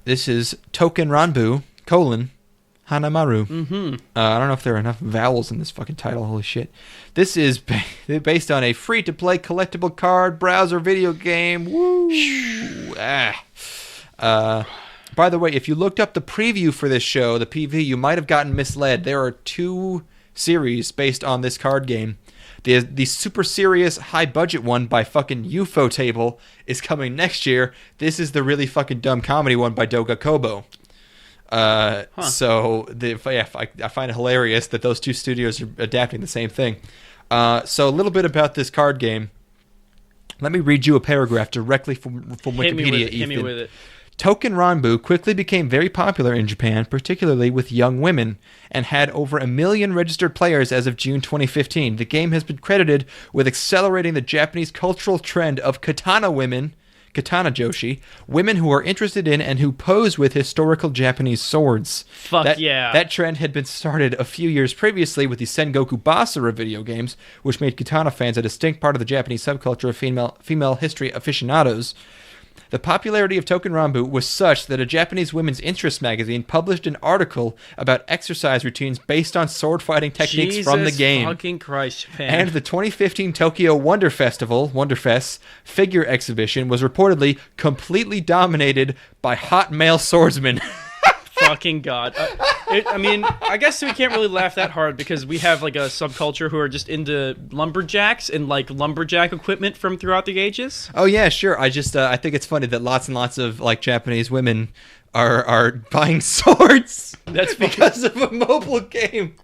This is Touken Ranbu, Hanamaru. I don't know if there are enough vowels in this fucking title. Holy shit. This is based on a free-to-play collectible card browser video game. Woo! By the way, if you looked up the preview for this show, the PV, you might have gotten misled. There are 2 series based on this card game. The super serious high-budget one by fucking UFO Table is coming next year. This is the really fucking dumb comedy one by Doga Kobo. So I find it hilarious that those 2 studios are adapting the same thing. So a little bit about this card game. Let me read you a paragraph directly from Wikipedia. Hit me with it. Touken Ranbu quickly became very popular in Japan, particularly with young women, and had over 1 million registered players as of June 2015. The game has been credited with accelerating the Japanese cultural trend of katana women. katana joshi, women who are interested in and who pose with historical Japanese swords. Fuck yeah. That trend had been started a few years previously with the Sengoku Basara video games, which made katana fans a distinct part of the Japanese subculture of female history aficionados. The popularity of Touken Ranbu was such that a Japanese women's interest magazine published an article about exercise routines based on sword fighting techniques from the game. Jesus fucking Christ, Japan. And the 2015 Tokyo Wonderfest figure exhibition was reportedly completely dominated by hot male swordsmen. Fucking God. I mean, I guess we can't really laugh that hard because we have like a subculture who are just into lumberjacks and like lumberjack equipment from throughout the ages. Oh yeah, sure. I think it's funny that lots and lots of like Japanese women are buying swords. That's because of a mobile game.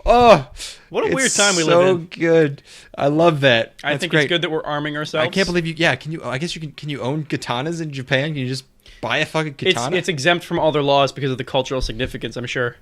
Oh, what a weird time we so live in. Good. I love that. I think it's good that we're arming ourselves. I can't believe you. Yeah, can you? I guess you can. Can you own katanas in Japan? Can you just buy a fucking katana? It's exempt from all their laws because of the cultural significance, I'm sure.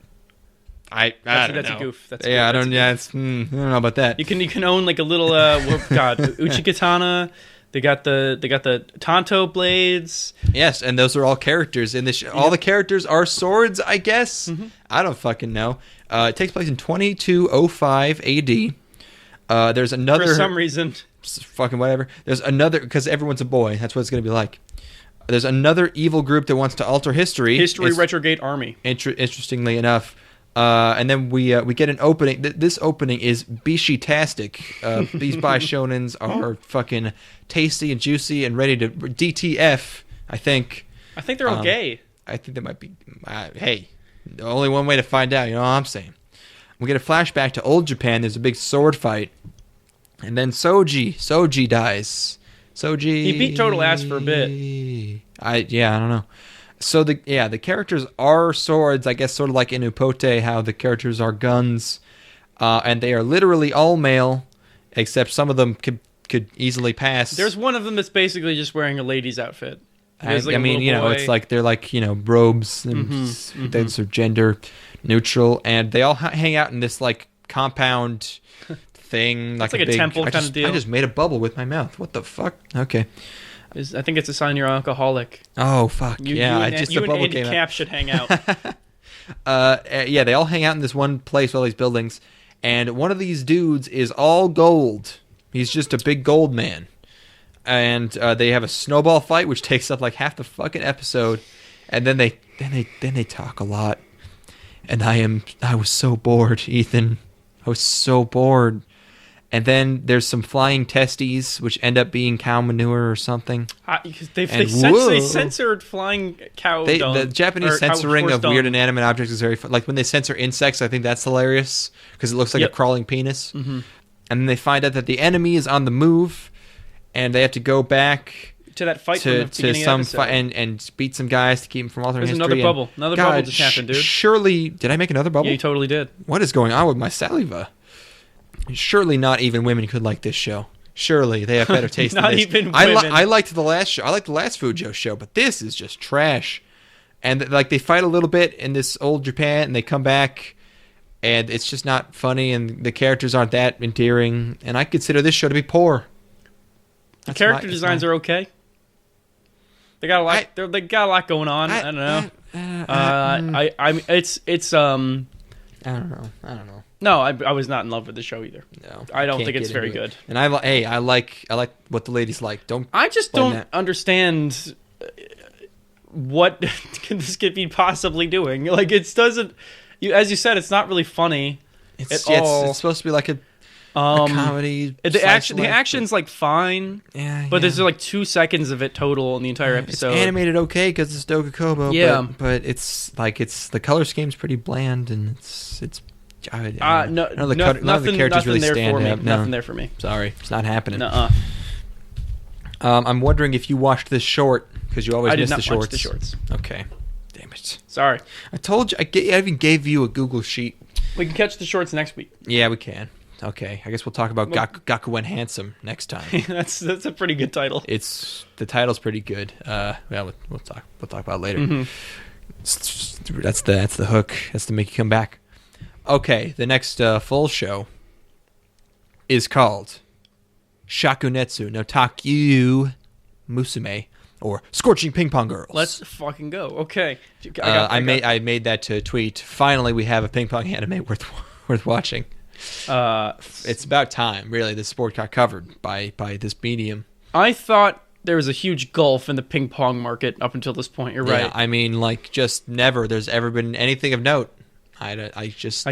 I don't know. That's a goof. That's I don't goof. I don't know about that. You can own like a little uchi katana. They got the tanto blades. Yes, and those are all characters in this. All the characters are swords, I guess. Mm-hmm. I don't fucking know. It takes place in 2205 AD. There's another for some reason. Fucking whatever. There's another because everyone's a boy. That's what it's gonna be like. There's another evil group that wants to alter history. History retrograde army. Interestingly enough. And then we get an opening. This opening is bishi-tastic. These bi shonens are fucking tasty and juicy and ready to DTF, I think. I think they're all gay. I think they might be. Hey, only one way to find out, you know what I'm saying? We get a flashback to old Japan. There's a big sword fight. And then Soji dies. Soji. He beat total ass for a bit. I don't know. So the characters are swords, I guess, sort of like in Upote, how the characters are guns, and they are literally all male, except some of them could easily pass. There's one of them that's basically just wearing a lady's outfit. I mean, you know, it's like they're like, you know, robes, and those are gender neutral, and they all hang out in this like compound thing, like a temple kind of deal. I just made a bubble with my mouth. What the fuck? Okay. I think it's a sign you're alcoholic. Oh fuck! You and Andy Cap should hang out. They all hang out in this one place, all these buildings, and one of these dudes is all gold. He's just a big gold man, and they have a snowball fight, which takes up like half the fucking episode, and then they talk a lot, and I was so bored, Ethan. I was so bored. And then there's some flying testes, which end up being cow manure or something. They censored flying cow dung. The Japanese censoring of weird inanimate objects is very fun. Like when they censor insects, I think that's hilarious because it looks like a crawling penis. Mm-hmm. And then they find out that the enemy is on the move, and they have to go back to that fight from the beginning of the episode. And beat some guys to keep them from altering history. There's another bubble. Another bubble just happened, dude. Surely, did I make another bubble? Yeah, you totally did. What is going on with my saliva? Surely not even women could like this show. Surely they have better taste than this. Not even women. I liked the last show. I liked the last Fujo show, but this is just trash. And like they fight a little bit in this old Japan, and they come back, and it's just not funny, and the characters aren't that endearing. And I consider this show to be poor. The character designs are okay. They got a lot. They got a lot going on. I don't know. I don't know. No, I was not in love with the show either. No, I don't think it's very good. And I like what the ladies like. I just don't understand what this could be possibly doing. Like it doesn't. As you said, it's not really funny at all. It's supposed to be like a comedy. The action's like fine. Yeah, but there's like 2 seconds of it total in the entire episode. It's animated okay because it's Dogakobo. Yeah, but it's the color scheme's pretty bland, and it's. None of the characters really stand out. Nothing there for me. Sorry, it's not happening. I'm wondering if you watched this short because you always miss the shorts. I did not watch the shorts. Okay, damn it. Sorry. I told you. I even gave you a Google sheet. We can catch the shorts next week. Yeah, we can. Okay, I guess we'll talk about Gakuen Handsome next time. that's a pretty good title. The title's pretty good. We'll talk about it later. Mm-hmm. That's the hook. That's to make you come back. Okay, the next full show is called Shakunetsu no Takkyuu Musume, or Scorching Ping Pong Girls. Let's fucking go. Okay. I made that to tweet. Finally, we have a ping pong anime worth watching. It's about time, really. This sport got covered by this medium. I thought there was a huge gulf in the ping pong market up until this point. You're right. I mean, like, just never there's ever been anything of note. I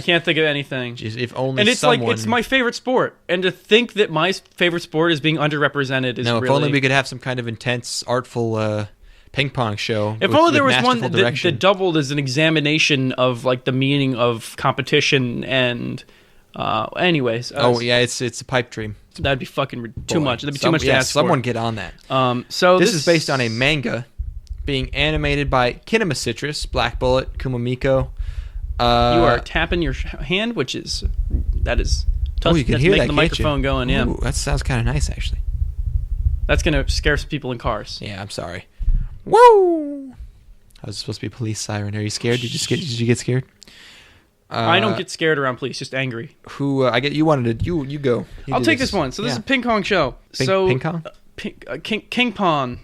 can't think of anything. If only and it's someone... like, it's my favorite sport. And to think that my favorite sport is being underrepresented is no, really... if only we could have some kind of intense, artful ping pong show. If only there was one that doubled as an examination of, like, the meaning of competition and... anyways. Yeah, it's a pipe dream. That'd be fucking too much. That'd be too much to ask someone for. get on that. So this is based on a manga being animated by Kinema Citrus, Black Bullet, Kumamiko. You are tapping your hand, that is tough. You can that's hear making that, the microphone going. Yeah, that sounds kind of nice, actually. That's gonna scare some people in cars. Yeah, I'm sorry. Woo! I was supposed to be a police siren. Are you scared? Did you get scared? I don't get scared around police, just angry. You wanted to you go. I'll take this one. So this is a ping pong show. Ping pong? King Pong.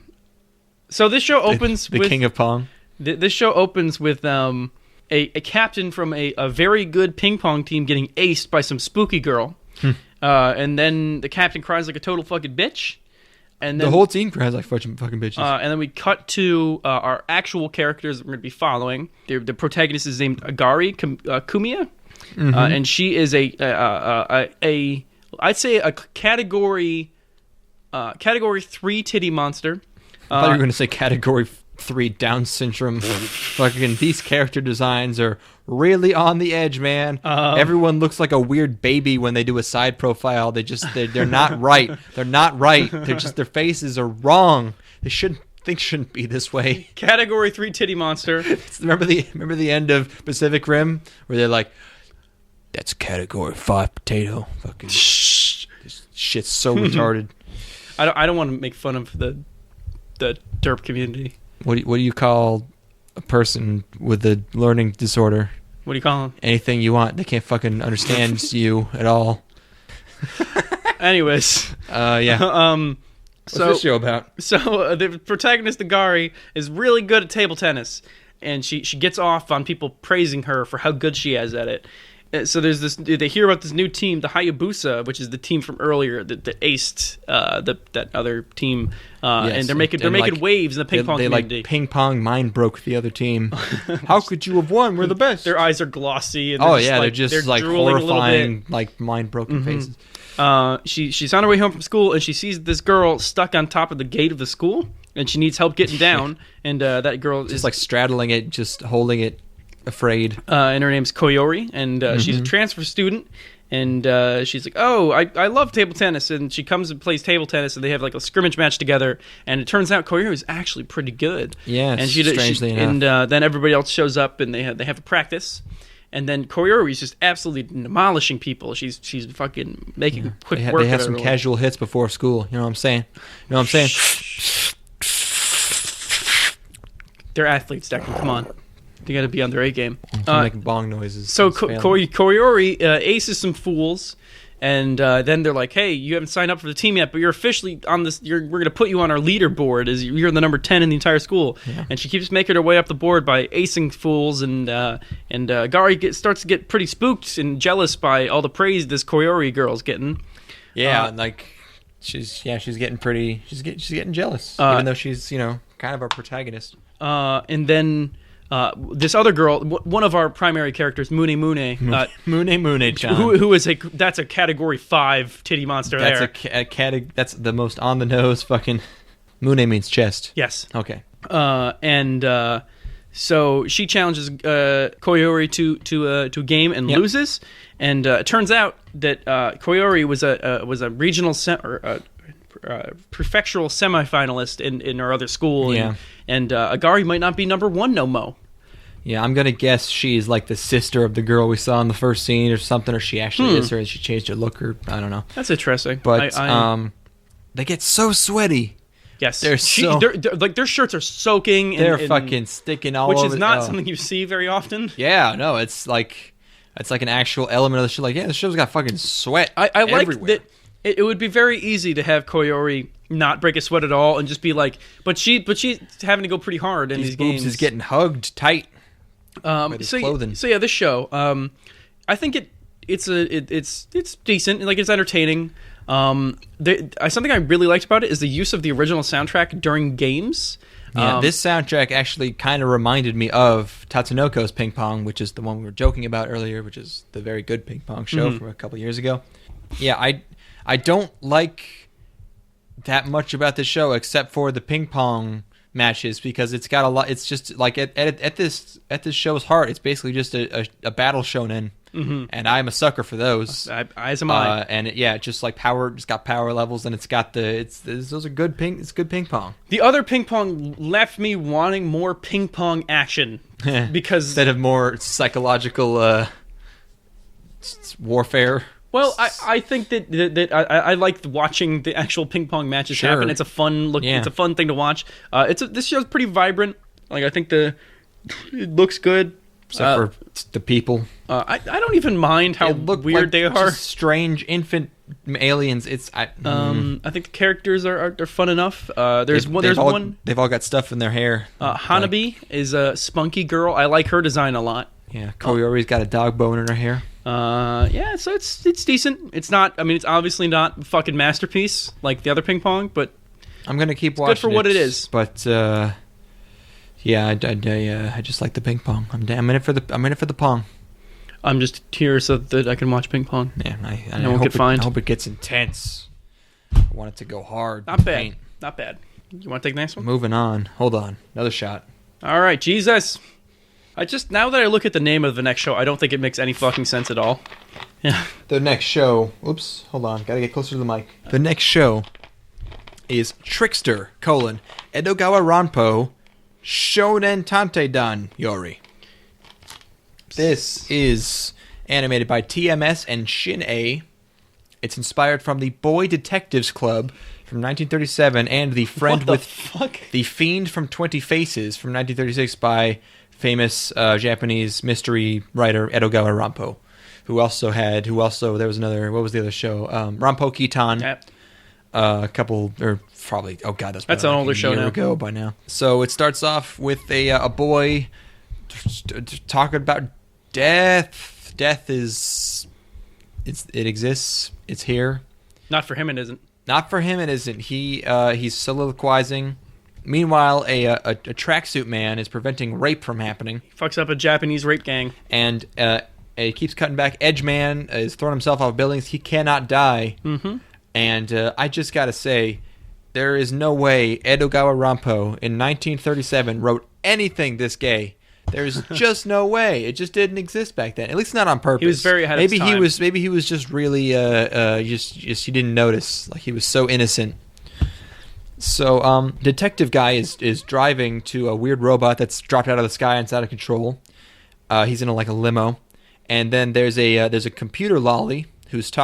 So this show opens with... The King of Pong? This show opens with a captain from a very good ping pong team getting aced by some spooky girl. And then the captain cries like a total fucking bitch. And then, the whole team cries like fucking bitches. And then we cut to our actual characters that we're going to be following. The protagonist is named Agari Kumiya. And she is I'd say a category 3 titty monster. I thought you were going to say category 3 Down syndrome. Fucking these character designs are really on the edge, man. Everyone looks like a weird baby when they do a side profile. They're not right. They're not right. Their faces are wrong. Things shouldn't be this way. Category 3 titty monster. Remember the end of Pacific Rim where they're like, that's category 5 potato. Fucking this shit's so retarded. I don't want to make fun of the derp community. What do you call a person with a learning disorder? What do you call them? Anything you want. They can't fucking understand you at all. Anyways. Yeah. What's this show about? So the protagonist, Agari, is really good at table tennis. And she gets off on people praising her for how good she is at it. So there's this. They hear about this new team, the Hayabusa, which is the team from earlier that aced that other team, and they're making waves in the ping pong community. Like ping pong mind broke the other team. How could you have won? We're the best. Their eyes are glossy. And they're just like horrifying, like mind broken faces. She's on her way home from school and she sees this girl stuck on top of the gate of the school, and she needs help getting down. And that girl is like straddling it, just holding it. Afraid. And her name's Koyori, and she's a transfer student, and she's like, oh, I love table tennis, and she comes and plays table tennis, and they have like a scrimmage match together, and it turns out Koyori is actually pretty good. Yeah, and strangely enough. And then everybody else shows up, and they have a practice, and then Koyori is just absolutely demolishing people. She's fucking making quick work. They have some casual hits before school. You know what I'm saying? They're athletes, Declan. Come on. They got to be on their A game. Making bong noises. So Koyori aces some fools, and then they're like, "Hey, you haven't signed up for the team yet, but you're officially on this. We're going to put you on our leaderboard as you're the number 10 in the entire school." Yeah. And she keeps making her way up the board by acing fools, and Gari starts to get pretty spooked and jealous by all the praise this Koyori girl's getting. Yeah, she's getting pretty. She's getting jealous, even though she's kind of our protagonist. And then. This other girl, one of our primary characters, Mune, Mune-chan, who is that's a category 5 titty monster. That's the most on the nose fucking. Mune means chest. Yes. Okay. So she challenges Koyori to a game and loses, and it turns out that Koyori was a regional prefectural semifinalist in her other school, and Agari might not be number 1 no mo. Yeah, I'm gonna guess she's like the sister of the girl we saw in the first scene or something, or she actually is her and she changed her look, or I don't know. That's interesting. But they get so sweaty. Yes, they're their shirts are soaking. They're fucking sticking all over. Which is not something you see very often. Yeah, no, it's like an actual element of the show. Like, yeah, the show's got fucking sweat. I like everywhere. that. It would be very easy to have Koyori not break a sweat at all and just be like, but she's having to go pretty hard in these games. Is getting hugged tight. By this clothing. So yeah, this show, I think it's decent, like it's entertaining. Something I really liked about it is the use of the original soundtrack during games. Yeah, this soundtrack actually kind of reminded me of Tatsunoko's Ping Pong, which is the one we were joking about earlier, which is the very good ping pong show from a couple years ago. Yeah, I don't like that much about this show except for the ping pong matches, because it's got a lot. It's just like at this show's heart, it's basically just a battle shonen. And I'm a sucker for those. As am I. And just like power, it's got power levels, and it's got those are good ping. It's good ping pong. The other ping pong left me wanting more ping pong action because instead of more psychological warfare. Well, I think that I like watching the actual ping pong matches happen. It's a fun look. Yeah. It's a fun thing to watch. This show's pretty vibrant. Like I think it looks good. Except for the people. I don't even mind how weird they are. Strange infant aliens. I think the characters are fun enough. There's one. They've all got stuff in their hair. Hanabi is a spunky girl. I like her design a lot. Yeah, Koyori's got a dog bone in her hair. So it's decent. It's not. I mean, it's obviously not a fucking masterpiece like the other ping pong, but I'm gonna keep watching. Good for what it is. But yeah, I just like the ping pong. I'm in it for the pong. I'm just here so that I can watch ping pong. Yeah, I won't get fined. I hope it gets intense. I want it to go hard. Not bad. Not bad. You want to take the next one? Moving on. Hold on. Another shot. All right, Jesus. Now that I look at the name of the next show, I don't think it makes any fucking sense at all. Yeah. The next show. Oops. Hold on. Gotta get closer to the mic. The next show is TRICKSTER: Edogawa Rampo Shounen Tantei-dan Yori. This is animated by TMS and Shin-A. It's inspired from the Boy Detectives Club from 1937 and The Fiend from 20 Faces from 1936 by famous Japanese mystery writer Edogawa Rampo, who also there was another, what was the other show? Rampo Kitan. Yep. A couple, or probably, oh god, that's an older show now. Ago by now. So it starts off with a boy talking about death. Death it exists. It's here. Not for him, it isn't. Not for him, it isn't. He's soliloquizing. Meanwhile, a tracksuit man is preventing rape from happening. He fucks up a Japanese rape gang. And it keeps cutting back. Edge man is throwing himself off buildings. He cannot die. Mm-hmm. And I just got to say, there is no way Edogawa Rampo in 1937 wrote anything this gay. There's just no way. It just didn't exist back then. At least not on purpose. He was very ahead of his time. Maybe he was just really just you didn't notice. Like he was so innocent. So detective guy is driving to a weird robot that's dropped out of the sky and it's out of control. He's in a limo, and then there's a computer lolly who's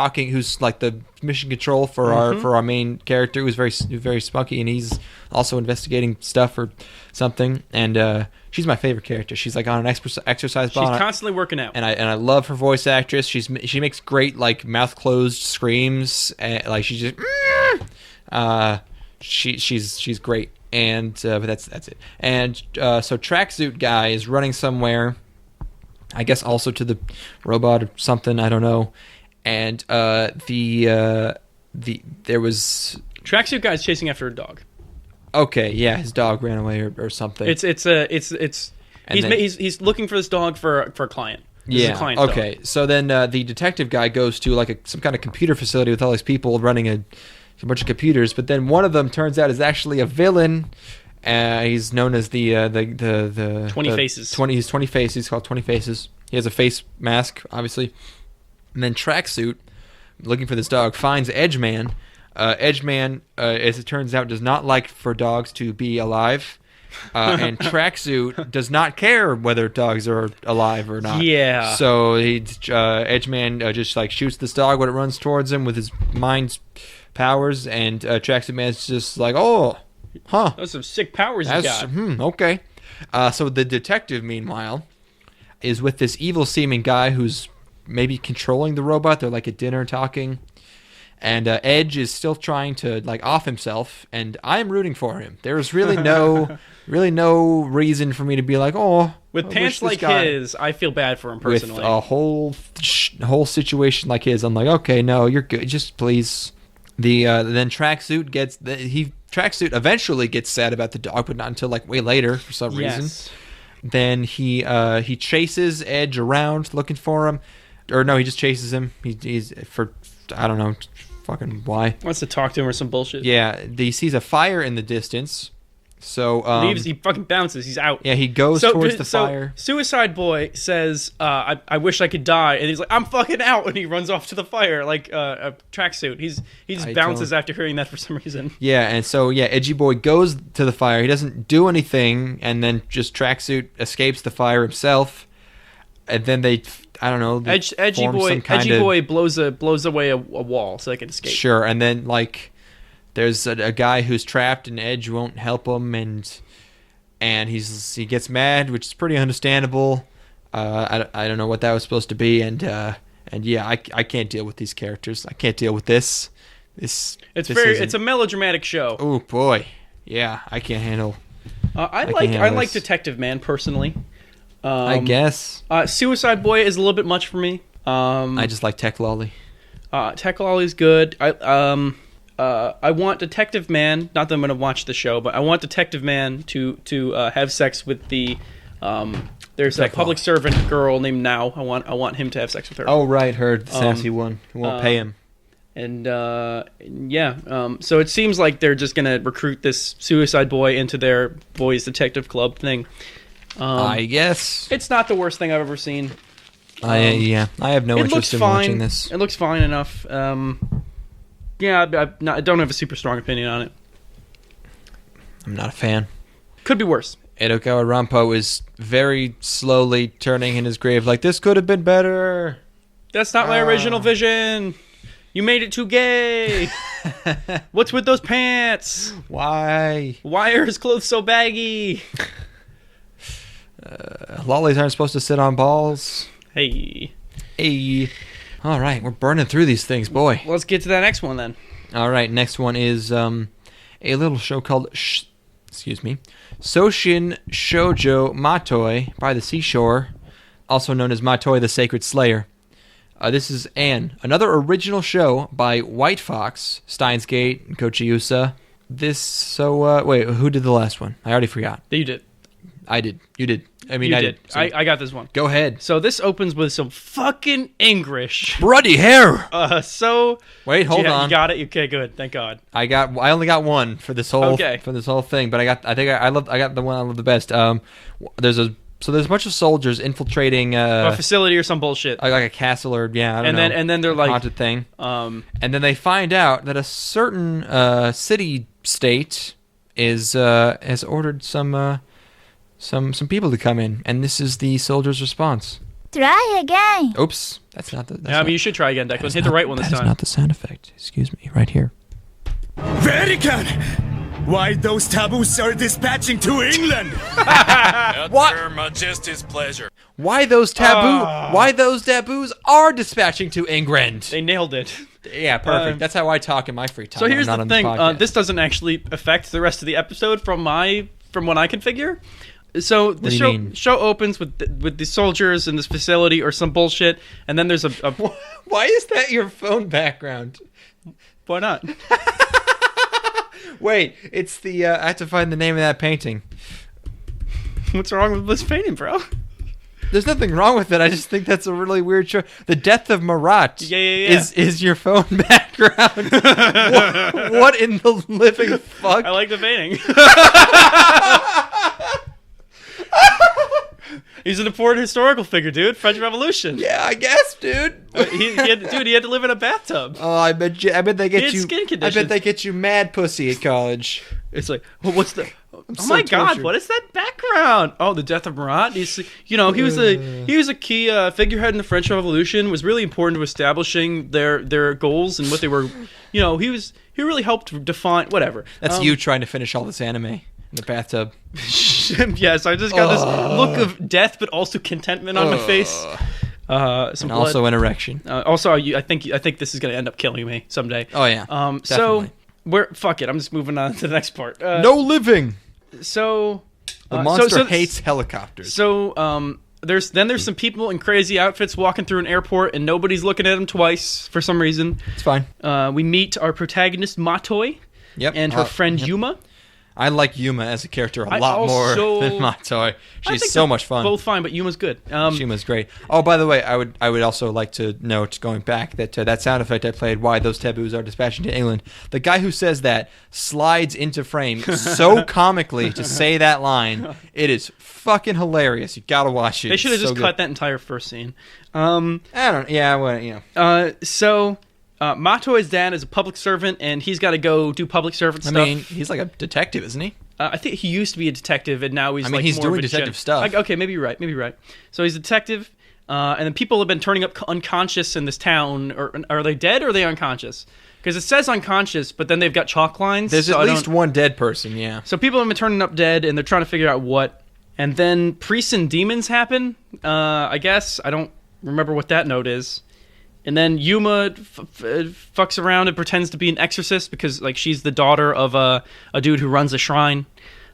like the mission control for our main character, who's very spunky, and he's also investigating stuff or something. And she's my favorite character. She's like on an exercise ball. She's constantly working out, and I love her voice actress. She makes great like mouth closed screams, like she's just she's great. And but that's it. And so tracksuit guy is running somewhere, I guess also to the robot or something. I don't know. And there was tracksuit guy's chasing after a dog. Okay, yeah, his dog ran away or something. He's looking for this dog for a client. This is a client's okay. Dog. So then the detective guy goes to like some kind of computer facility with all these people running a bunch of computers, but then one of them turns out is actually a villain. He's known as the 20 Faces. He's 20 Faces. He's called 20 Faces. He has a face mask, obviously. And then Tracksuit, looking for this dog, finds Edgeman. Edgeman, as it turns out, does not like for dogs to be alive. And Tracksuit does not care whether dogs are alive or not. Yeah. So Edgeman just like shoots this dog when it runs towards him with his mind's powers, and Tracksuit Man's just like, oh, huh. Those are some sick powers you got. Okay. So the detective, meanwhile, is with this evil-seeming guy who's maybe controlling the robot. They're like at dinner talking, And Edge is still trying to like off himself, and I'm rooting for him. There's really no reason for me to be like, oh. With pants like his, I feel bad for him personally. With a whole situation like his, I'm like, okay, no, you're good. Just please. Then Tracksuit Tracksuit eventually gets sad about the dog, but not until like way later for some reason. Then he chases Edge around looking for him, or no, he just chases him. He's for I don't know, fucking why. Wants to talk to him or some bullshit. Yeah, he sees a fire in the distance. So leaves. He fucking bounces. He's out. Yeah, he goes towards the fire. Suicide Boy says, "I wish I could die," and he's like, "I'm fucking out," and he runs off to the fire like a tracksuit. He just bounces after hearing that for some reason. Yeah, and so Edgy Boy goes to the fire. He doesn't do anything, and then just Tracksuit escapes the fire himself. And then I don't know. Edgy Boy blows away a wall so they can escape. Sure, and then like. There's a guy who's trapped and Edge won't help him, and he gets mad, which is pretty understandable. I don't know what that was supposed to be, and yeah, I can't deal with these characters. I can't deal with this. It's a melodramatic show. Oh boy, yeah, I can't handle. I like Detective Man personally. I guess Suicide Boy is a little bit much for me. I just like Tech Lolly. Tech Lolly's good. I want Detective Man, not that I'm going to watch the show, but I want Detective Man to have sex with the there's a public servant girl named Now. I want him to have sex with her. Oh right, her the sassy one who won't pay him. And so it seems like they're just going to recruit this Suicide Boy into their boys detective club thing. I guess it's not the worst thing I've ever seen. I have no interest in watching this. It looks fine enough. Yeah, I don't have a super strong opinion on it. I'm not a fan. Could be worse. Edogawa Rampo is very slowly turning in his grave like, this could have been better. That's not my original vision. You made it too gay. What's with those pants? Why? Why are his clothes so baggy? Lollies aren't supposed to sit on balls. Hey. All right, we're burning through these things, boy. Let's get to that next one then. All right, next one is a little show called Soushin Shoujo Matoi by the Seashore, also known as Matoi the Sacred Slayer. This is another original show by White Fox, Steins Gate, and Kochiusa. Wait, who did the last one? I already forgot. You did. I did. You did. I mean, you did. So I got this one. Go ahead. So this opens with some fucking English. Bloody hair. Wait, hold on. You got it. Okay, good. Thank God. I only got one for this whole thing, but I got the one I love the best. There's a bunch of soldiers infiltrating a facility or some bullshit, like a castle or I don't know. And then they're like haunted thing. And then they find out that a certain city state has ordered some people to come in, and this is the soldiers' response. Try again. Oops, that's not the. But you should try again, Declan. Hit the right one this time. That's not the sound effect. Excuse me, right here. Vatican! Why those taboos are dispatching to England? At Her Majesty's pleasure. Why those taboos are dispatching to England? They nailed it. Yeah, perfect. That's how I talk in my free time. So here's the thing. This doesn't actually affect the rest of the episode from what I can figure. So the show opens with the soldiers in this facility or some bullshit, and then there's a Why is that your phone background? Why not? Wait, it's the I have to find the name of that painting. What's wrong with this painting, bro? There's nothing wrong with it. I just think that's a really weird show. The Death of Marat is your phone background. What in the living fuck? I like the painting. He's an important historical figure, dude. French Revolution. Yeah, I guess, dude. He had to live in a bathtub. Oh, I bet they get you skin conditions. I bet they get you mad pussy at college. It's like, what's the? My God, what is that background? Oh, the Death of Marat. He was a key figurehead in the French Revolution. Was really important to establishing their goals and what they were. He really helped define whatever. That's you trying to finish all this anime in the bathtub. Yes, I just got this look of death, but also contentment on my face. some And blood. also an erection. Also, I think this is gonna end up killing me someday. Oh, yeah. So Definitely. fuck it. I'm just moving on to the next part. No living! So The monster hates helicopters. So there's some people in crazy outfits walking through an airport, and nobody's looking at them twice for some reason. It's fine. We meet our protagonist Matoi. Yep. And her friend Yuma. I like Yuma as a character a lot more than Matoi. She's so much fun. Both fine, but Yuma's good. Yuma's great. Oh, by the way, I would also like to note, going back, that that sound effect I played, "Why Those Taboos Are Dispatching to England," the guy who says that slides into frame so comically to say that line. It is fucking hilarious. You gotta watch it. They should have just cut that entire first scene. So Matoi's dad is a public servant, and he's got to go do public servant stuff. I mean, he's like a detective, isn't he? I think he used to be a detective, and now he's he's more doing of a detective stuff. Okay, maybe you're right. So he's a detective, and then people have been turning up unconscious in this town. Or are they dead or are they unconscious? Because it says unconscious, but then they've got chalk lines. There's at least one dead person, yeah. So people have been turning up dead, and they're trying to figure out what. And then priests and demons happen, I guess. I don't remember what that note is. And then Yuma fucks around and pretends to be an exorcist because, like, she's the daughter of a dude who runs a shrine.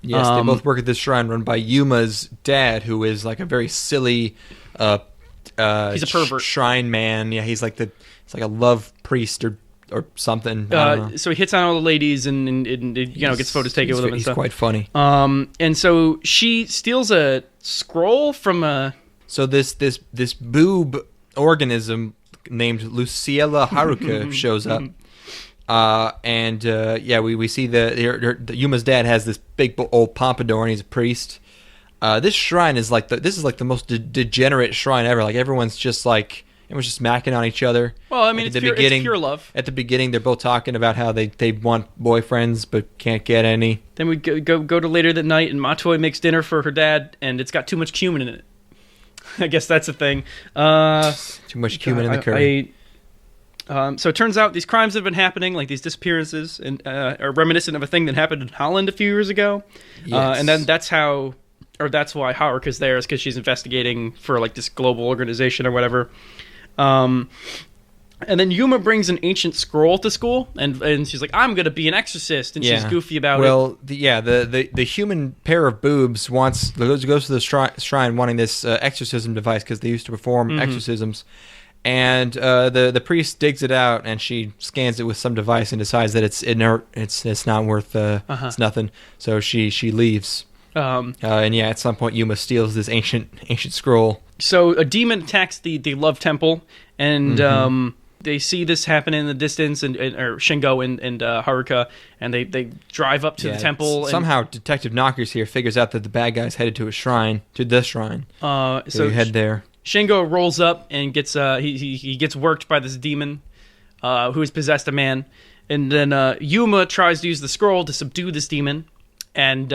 Yes, they both work at this shrine run by Yuma's dad, who is like a very silly. He's a pervert, shrine man. Yeah, he's like a love priest or something. So he hits on all the ladies and gets photos taken with him and he's stuff. Quite funny. And so she steals a scroll from a. So this boob organism named Luciela Haruka shows up. We see the Yuma's dad has this big old pompadour, and he's a priest. This shrine is the most degenerate shrine ever. Like everyone's just macking on each other. Well, I mean, it's pure love. At the beginning, they're both talking about how they want boyfriends but can't get any. Then we go to later that night, and Matoi makes dinner for her dad, and it's got too much cumin in it. I guess that's a thing. Too much cumin in the curry. So it turns out these crimes have been happening, like these disappearances, and are reminiscent of a thing that happened in Holland a few years ago. Yes. And then that's why Haruka's there, is because she's investigating for like this global organization or whatever. And then Yuma brings an ancient scroll to school, and she's like, "I'm gonna be an exorcist," and she's goofy about it. Well, the human pair of boobs goes to the shrine wanting this exorcism device because they used to perform exorcisms, and the priest digs it out, and she scans it with some device and decides that it's inert, it's not worth it's nothing, so she leaves. At some point Yuma steals this ancient scroll. So a demon attacks the love temple, and they see this happen in the distance, or Shingo and Haruka, and they drive up to the temple. Somehow Detective Knockers here figures out that the bad guy's headed to the shrine. So you head there. Shingo rolls up and gets he gets worked by this demon who has possessed a man, and then Yuma tries to use the scroll to subdue this demon, and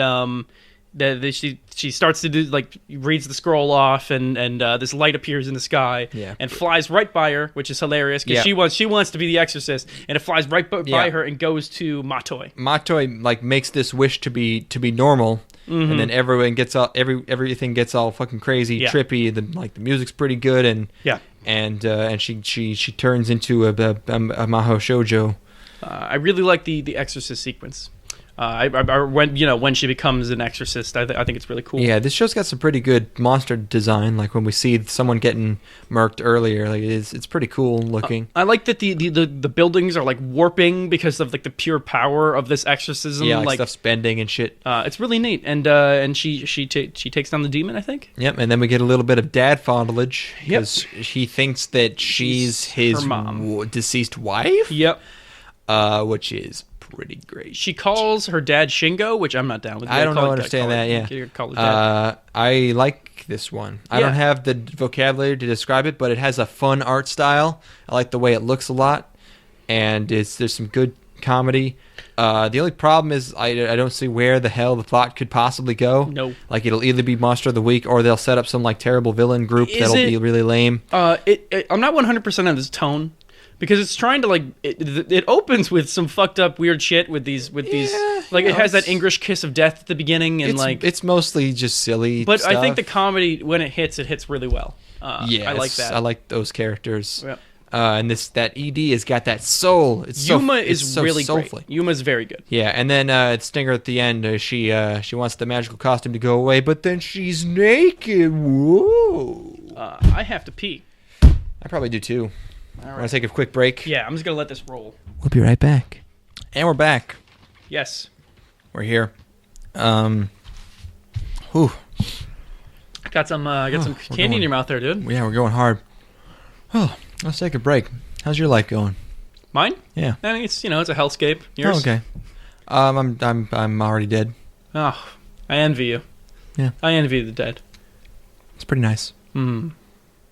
she starts to do, like, reads the scroll off, and this light appears in the sky and flies right by her, which is hilarious because she wants to be the exorcist, and it flies right by her and goes to Matoi. Matoi like makes this wish to be normal, and then everyone gets all everything gets all fucking crazy, trippy. The music's pretty good, and she turns into a Mahou Shoujo. I really like the exorcist sequence. When she becomes an exorcist, I think it's really cool. Yeah, this show's got some pretty good monster design. Like when we see someone getting murked earlier, like it's pretty cool looking. I like that the buildings are like warping because of like the pure power of this exorcism. Yeah, like stuff's bending and shit. It's really neat, and she takes down the demon, I think. Yep, and then we get a little bit of dad fondage because he thinks that she's his deceased wife. Yep, which is pretty great. She calls her dad Shingo, which I'm not down with. I don't understand that. Yeah, I like this one. I don't have the vocabulary to describe it, but it has a fun art style. I like the way it looks a lot, and there's some good comedy. The only problem is I don't see where the hell the plot could possibly go. No, like it'll either be Monster of the Week or they'll set up some like terrible villain group that'll be really lame. I'm not 100% on this tone. Because it's trying to like it opens with some fucked up weird shit with these it has that English kiss of death at the beginning, and it's mostly just silly. But stuff. I think the comedy when it hits really well. Yes, I like that. I like those characters. Yep. And that ED has got that soul. Yuma it's is so really soulful. great. Yuma's very good. Yeah, and then Stinger at the end, she wants the magical costume to go away, but then she's naked. Whoa! I have to pee. I probably do too. All right. Want to take a quick break? Yeah, I'm just gonna let this roll. We'll be right back. And we're back. Yes. We're here. Whew. Got some candy in your mouth there, dude. Yeah, we're going hard. Oh, let's take a break. How's your life going? Mine? Yeah. I mean, it's a hellscape. Yours? Oh, okay. I'm already dead. Oh, I envy you. Yeah. I envy the dead. It's pretty nice.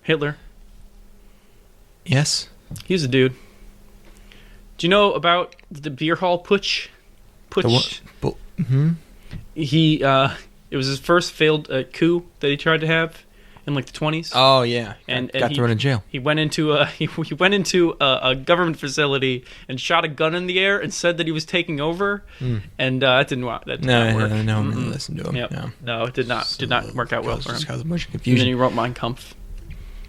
Hitler. Yes. He's a dude. Do you know about the beer hall putsch? Putsch. He it was his first failed coup that he tried to have in like the 20s. Oh yeah. And got he, thrown in jail. He went into a government facility and shot a gun in the air and said that he was taking over, and that did not work. No, I'm gonna listen to him. Yep. No. No, it did not work out well for him. Just caused a bunch of And then confusion. he wrote Mein Kampf,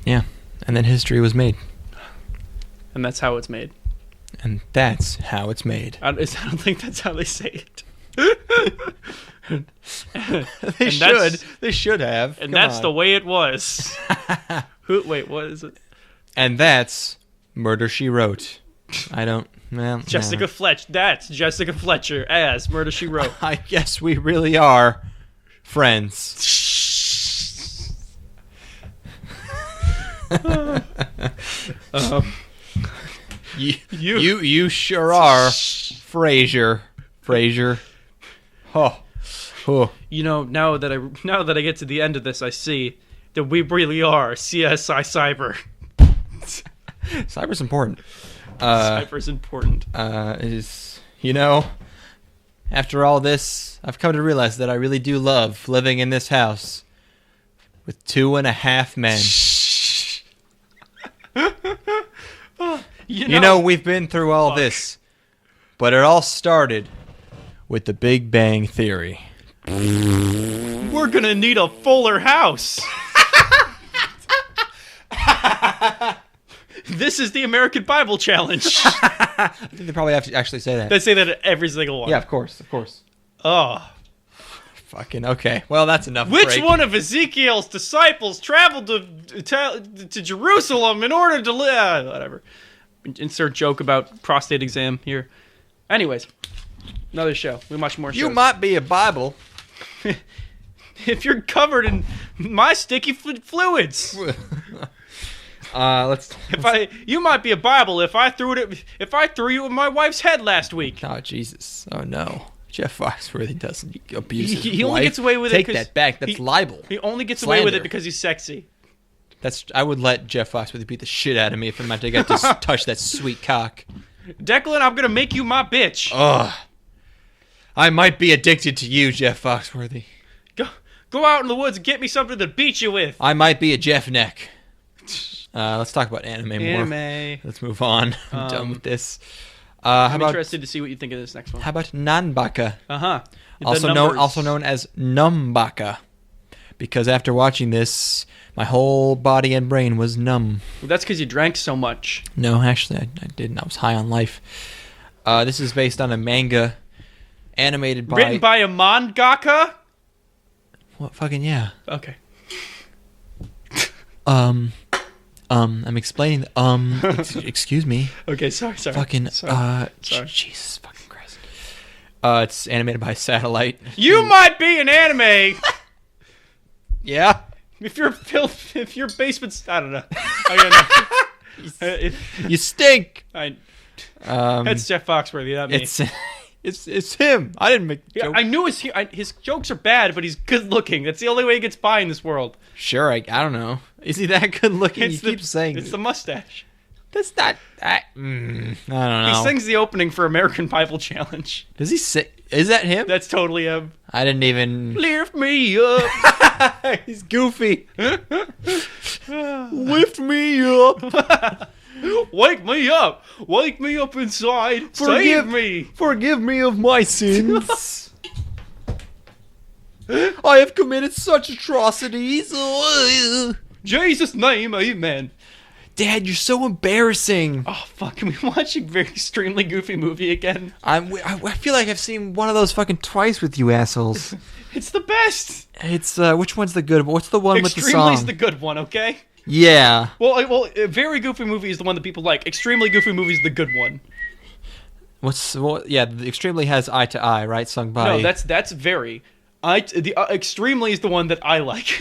Yeah, and then history was made, and that's how it's made. and that's how it's made. I don't think that's how they say it. They should. They should have. And Come that's on. the way it was. Wait, what is it? And that's Murder, She Wrote. I don't. Well, Jessica Fletcher. That's Jessica Fletcher as Murder, She Wrote. I guess we really are friends. You sure are, Frasier. Oh. You know, now that I get to the end of this, I see that we really are CSI Cyber. Cyber's important. Cyber's important. After all this, I've come to realize that I really do love living in this house with 2.5 men. You know, we've been through all this, but it all started with the Big Bang Theory. We're gonna need a fuller house. This is the American Bible Challenge. I think they probably have to actually say that. They say that at every single one. Yeah, of course. Oh. Fucking okay. Well, that's enough. Which break. one of Ezekiel's disciples traveled to Jerusalem in order to live? Whatever. Insert joke about prostate exam here. Anyways, another show. We watch more shows. You might be a Bible. If you're covered in my sticky fluids. You might be a Bible if I threw you at my wife's head last week. Oh Jesus! Oh no! Jeff Foxworthy doesn't abuse his He only wife. gets away with it. Take that back. That's libel. He only gets away with it Slander. because he's sexy. I would let Jeff Foxworthy beat the shit out of me if I might get to touch that sweet cock. Declan, I'm gonna make you my bitch. Ugh. I might be addicted to you, Jeff Foxworthy. Go out in the woods and get me something to beat you with. I might be a Jeff Neck. Let's talk about anime more. Let's move on. I'm done with this. I'm interested to see what you think of this next one. How about Nanbaka? Also known as Numbaka. Because after watching this, my whole body and brain was numb. Well, that's because you drank so much. No, actually, I didn't. I was high on life. This is based on a manga written by a mangaka? What? Fucking yeah. Okay. I'm explaining. Excuse me. Okay, sorry. Fucking. Sorry. Jesus fucking Christ. It's animated by Satellite. You might be an anime. Yeah. If your basement's, I don't know. You stink. That's Jeff Foxworthy, not me. It's him. I didn't make. Yeah, I knew his jokes are bad, but he's good looking. That's the only way he gets by in this world. Sure, I don't know. Is he that good looking? You keep saying it's the mustache. That's not. I don't know. He sings the opening for American Bible Challenge. Does he sing? Is that him? That's totally him. I didn't even. Lift me up. He's goofy. Lift me up. Wake me up. Wake me up inside. Save me. Forgive me of my sins. I have committed such atrocities. Jesus' name, amen. Dad, you're so embarrassing. Oh, fuck. Can we watch a very extremely goofy movie again? I feel like I've seen one of those fucking twice with you assholes. It's the best. It's, which one's the good one? What's the one with the song? Extremely's the good one, okay? Yeah. Well, a very goofy movie is the one that people like. Extremely goofy movie is the good one. The Extremely has Eye to Eye, right? Sung by... No, that's very... Extremely is the one that I like.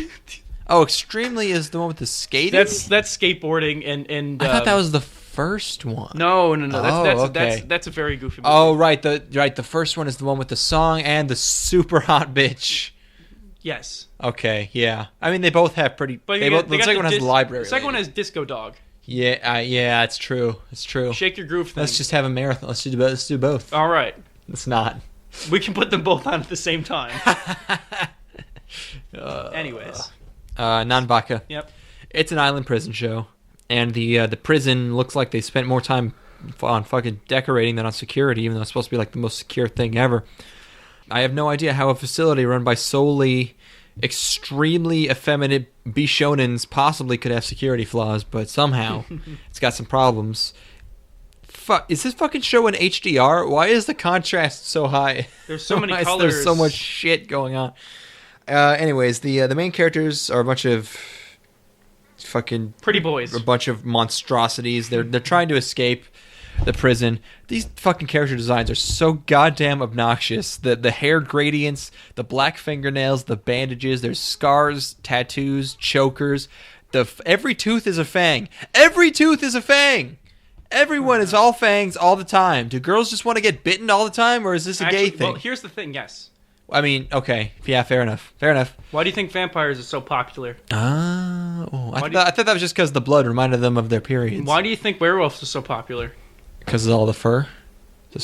Oh, Extremely is the one with the skating? That's skateboarding and I thought that was the first one. No. Okay. That's a very goofy movie. Oh, right. The first one is the one with the song and the super hot bitch. Yes. Okay, yeah. I mean, they both have pretty... the second one has the library. The second one has Disco Dog. Yeah, it's true. It's true. Shake Your Groove thing. Let's just have a marathon. Let's do both. All right. Let's not. We can put them both on at the same time. Anyways. Nanbaka. Yep. It's an island prison show, and the prison looks like they spent more time on fucking decorating than on security, even though it's supposed to be like the most secure thing ever. I have no idea how a facility run by solely extremely effeminate bishonens possibly could have security flaws, but somehow it's got some problems. Is this fucking show in HDR? Why is the contrast so high? There's so many Why is colors. there so much shit going on? Anyways, the main characters are a bunch of fucking pretty boys. A bunch of monstrosities. They're trying to escape the prison. These fucking character designs are so goddamn obnoxious. The hair gradients, the black fingernails, the bandages, there's scars, tattoos, chokers. Every tooth is a fang. Every tooth is a fang. Everyone is all fangs all the time. Do girls just want to get bitten all the time, or is this a gay thing? Well, here's the thing, yes. I mean, okay. Yeah, fair enough. Fair enough. Why do you think vampires are so popular? I thought that was just because the blood reminded them of their periods. Why do you think werewolves are so popular? Because of all the fur?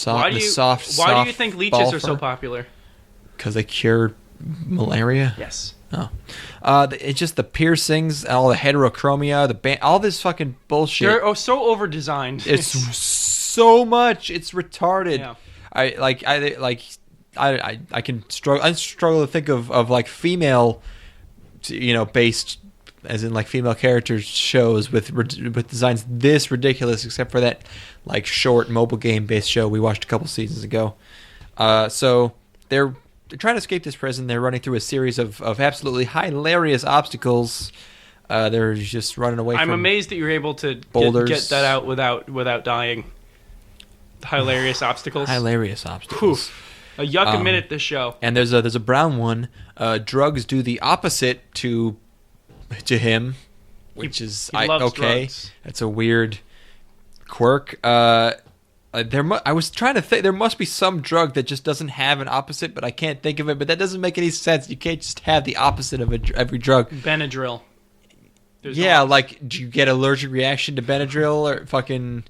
Why do you think leeches are so popular? Because they cure malaria? Yes. Oh. It's just the piercings, all the heterochromia, all this fucking bullshit. They're so over-designed. It's so much. It's retarded. Yeah. I can struggle to think of like female, based, as in like female characters shows with designs this ridiculous, except for that like short mobile game based show we watched a couple seasons ago. So they're trying to escape this prison. They're running through a series of absolutely hilarious obstacles. They're just running away. I'm from amazed that you're able to boulders. Get that out without dying. Hilarious obstacles. Hilarious obstacles. Whew. A yuck a minute this show. And there's a brown one. Drugs do the opposite to him, which is loves drugs. That's a weird quirk. I was trying to think. There must be some drug that just doesn't have an opposite, but I can't think of it. But that doesn't make any sense. You can't just have the opposite of every drug. Benadryl. Like, do you get allergic reaction to Benadryl, or fucking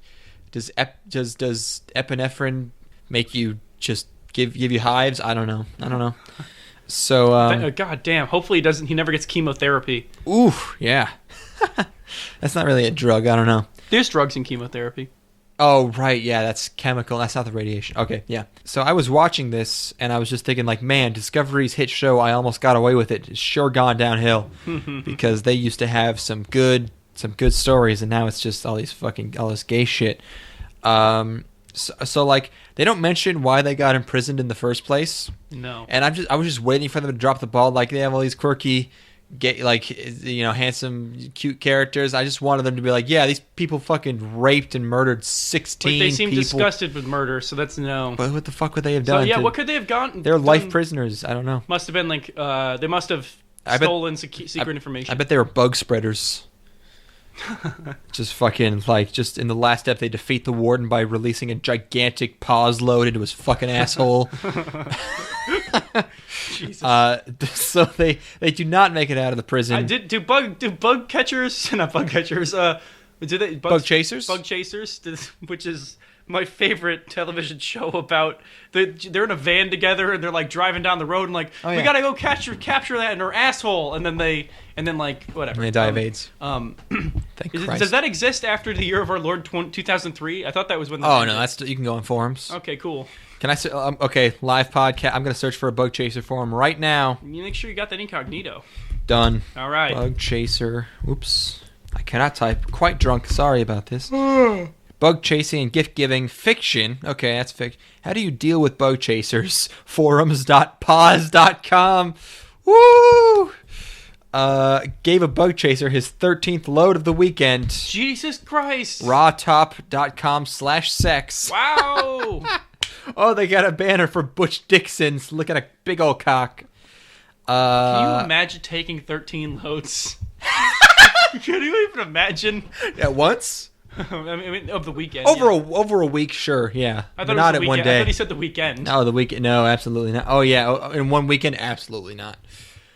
does epinephrine make you just give you hives? I don't know. So God damn. Hopefully he never gets chemotherapy. Ooh, yeah. That's not really a drug. I don't know. There's drugs in chemotherapy. Oh, right. Yeah, that's chemical. That's not the radiation. Okay, yeah. So I was watching this, and I was just thinking, like, man, Discovery's hit show, I Almost Got Away with It, is sure gone downhill. Because they used to have some good stories, and now it's just all this gay shit. So like, they don't mention why they got imprisoned in the first place. No. And I was just waiting for them to drop the ball. Like, they have all these quirky, gay, like, handsome, cute characters. I just wanted them to be like, yeah, these people fucking raped and murdered 16 people. But they seem disgusted with murder, so that's no. But what the fuck would they have done? So yeah, what could they have gotten? They're life prisoners. I don't know. Must have been like, they must have stolen secret information. I bet they were bug spreaders. Just fucking, like, just in the last step, they defeat the warden by releasing a gigantic pause load into his fucking asshole. Jesus. So they do not make it out of the prison. Do bug catchers, not bug catchers, bug chasers? Bug chasers, which is my favorite television show about, they're in a van together and they're like driving down the road and like, we gotta go capture that in her asshole, and then like whatever. And they die of AIDS. Does that exist after the year of our Lord 2003? I thought that was when. Oh no, you can go on forums. Okay, cool. Can I say okay? Live podcast. I'm gonna search for a bug chaser forum right now. You make sure you got that incognito. Done. All right. Bug chaser. Oops. I cannot type. Quite drunk. Sorry about this. Bug chasing and gift giving fiction. Okay, that's fiction. How do you deal with bug chasers? Forums.pause.com. Woo! Gave a bug chaser his 13th load of the weekend. Jesus Christ. Rawtop.com/sex. Wow. Oh, they got a banner for Butch Dixon's. Look at a big old cock. Can you imagine taking 13 loads? Can you even imagine? At once? I mean, of the weekend. Over a week, sure, yeah. I thought but it was not the at weekend. one day. I thought he said the weekend. No, the weekend. No, absolutely not. Oh yeah, in one weekend, absolutely not.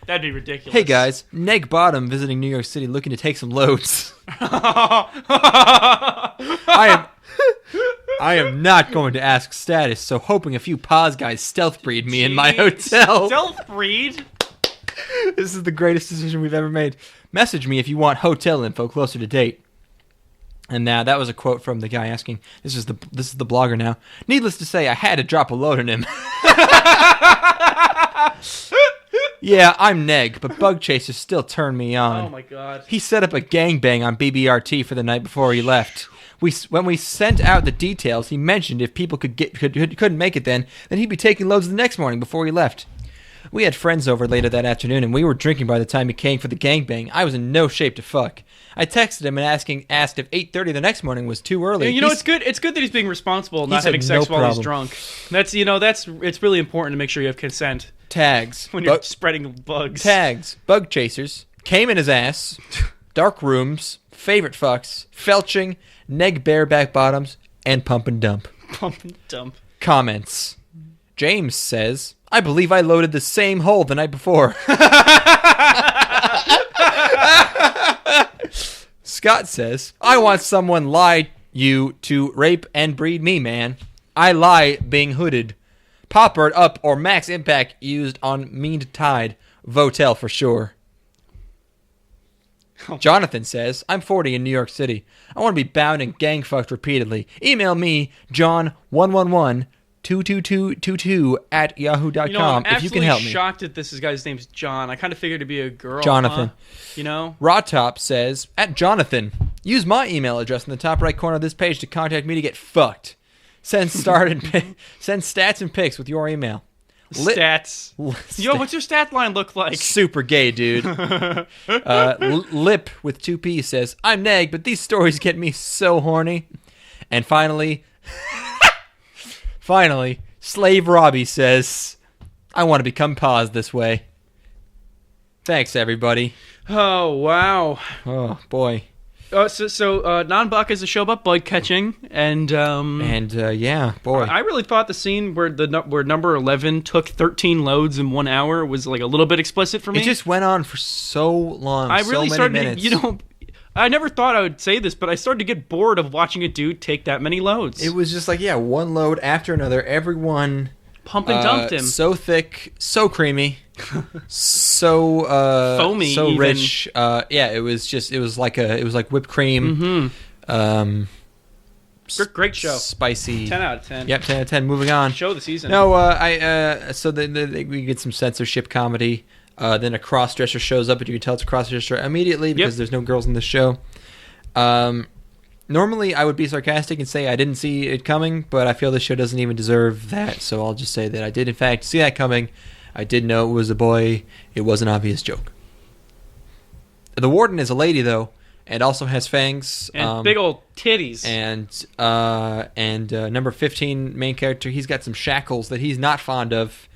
That'd be ridiculous. Hey guys, Neg Bottom visiting New York City, looking to take some loads. I am not going to ask status, so hoping a few pause guys stealth breed me in my hotel. Stealth breed? This is the greatest decision we've ever made. Message me if you want hotel info closer to date. And now that was a quote from the guy asking. This is the blogger now. Needless to say, I had to drop a load on him. Yeah, I'm Neg, but Bug Chasers still turn me on. Oh my god. He set up a gangbang on BBRT for the night before he left. When we sent out the details, he mentioned if people couldn't make it then he'd be taking loads the next morning before he left. We had friends over later that afternoon, and we were drinking by the time he came for the gangbang. I was in no shape to fuck. I texted him and asked if 8:30 the next morning was too early. You know, it's good. It's good that he's being responsible, and not said having sex no while he's problem. drunk. It's really important to make sure you have consent Tags. when you're spreading bugs. Tags. Bug chasers. Came in his ass. Dark rooms. Favorite fucks. Felching. Neg bareback bottoms. And pump and dump. Pump and dump. Comments. James says, I believe I loaded the same hole the night before. Scott says, I want someone lie you to rape and breed me, man. I lie being hooded. Poppert up or max impact used on mean tide. Votel for sure. Jonathan says, I'm 40 in New York City. I want to be bound and gang fucked repeatedly. Email me, John1112222@yahoo.com if you can help me. I'm shocked that this guy's name's John. I kind of figured it'd be a girl. Jonathan. Huh? You know? Rawtop says, at Jonathan, use my email address in the top right corner of this page to contact me to get fucked. Send stats and pics with your email. Stats. Yo, what's your stat line look like? Super gay, dude. Lip with 2 P's says, I'm Neg, but these stories get me so horny. And finally, Slave Robbie says, I want to become pause this way. Thanks, everybody. Oh, wow. Oh, boy. So Nanbaka is a show about bug catching, and yeah, boy. I really thought the scene where number 11 took 13 loads in 1 hour was like a little bit explicit for me. It just went on for so long. I really so started, many minutes. I never thought I would say this, but I started to get bored of watching a dude take that many loads. It was just like, yeah, one load after another. Everyone pump and dumped him. So thick, so creamy, so foamy, so even. rich. Yeah, it was like whipped cream. Mm-hmm. Great show. Spicy. 10 out of 10. Yep, 10 out of 10. Moving on. Show of the season. No, so we get some censorship comedy. Then a cross-dresser shows up, and you can tell it's a cross-dresser immediately because there's no girls in the show. Normally, I would be sarcastic and say I didn't see it coming, but I feel this show doesn't even deserve that, so I'll just say that I did, in fact, see that coming. I did know it was a boy. It was an obvious joke. The warden is a lady, though, and also has fangs. And big old titties. And number 15, main character, he's got some shackles that he's not fond of.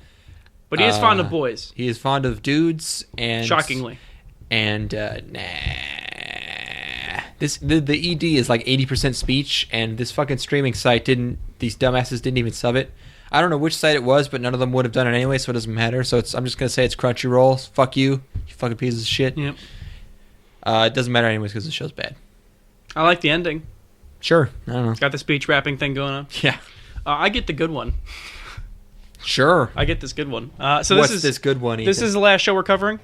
But he is fond of boys. He is fond of dudes, and shockingly. And the ED is like 80% speech, and this fucking streaming site these dumbasses didn't even sub it. I don't know which site it was, but none of them would have done it anyway, so it doesn't matter. So I'm just gonna say it's Crunchyroll. Fuck you fucking pieces of shit. Yep. It doesn't matter anyways because the show's bad. I like the ending. Sure, I don't know. Got the speech rapping thing going on. Yeah. I get the good one. Sure. I get this good one. What's this good one, Ethan? This is the last show we're covering?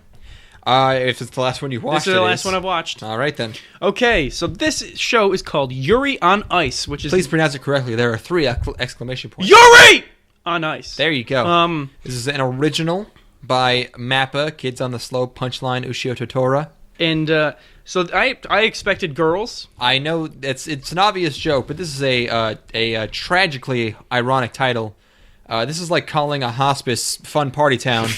If it's the last one you watched, this is the last one I've watched. All right, then. Okay, so this show is called Yuri on Ice, which is... Please pronounce it correctly. There are 3 exclamation points. Yuri on Ice. There you go. This is an original by Mappa, Kids on the Slope, Punchline, Ushio Totora. And so I expected girls. I know it's an obvious joke, but this is a tragically ironic title. This is like calling a hospice fun party town.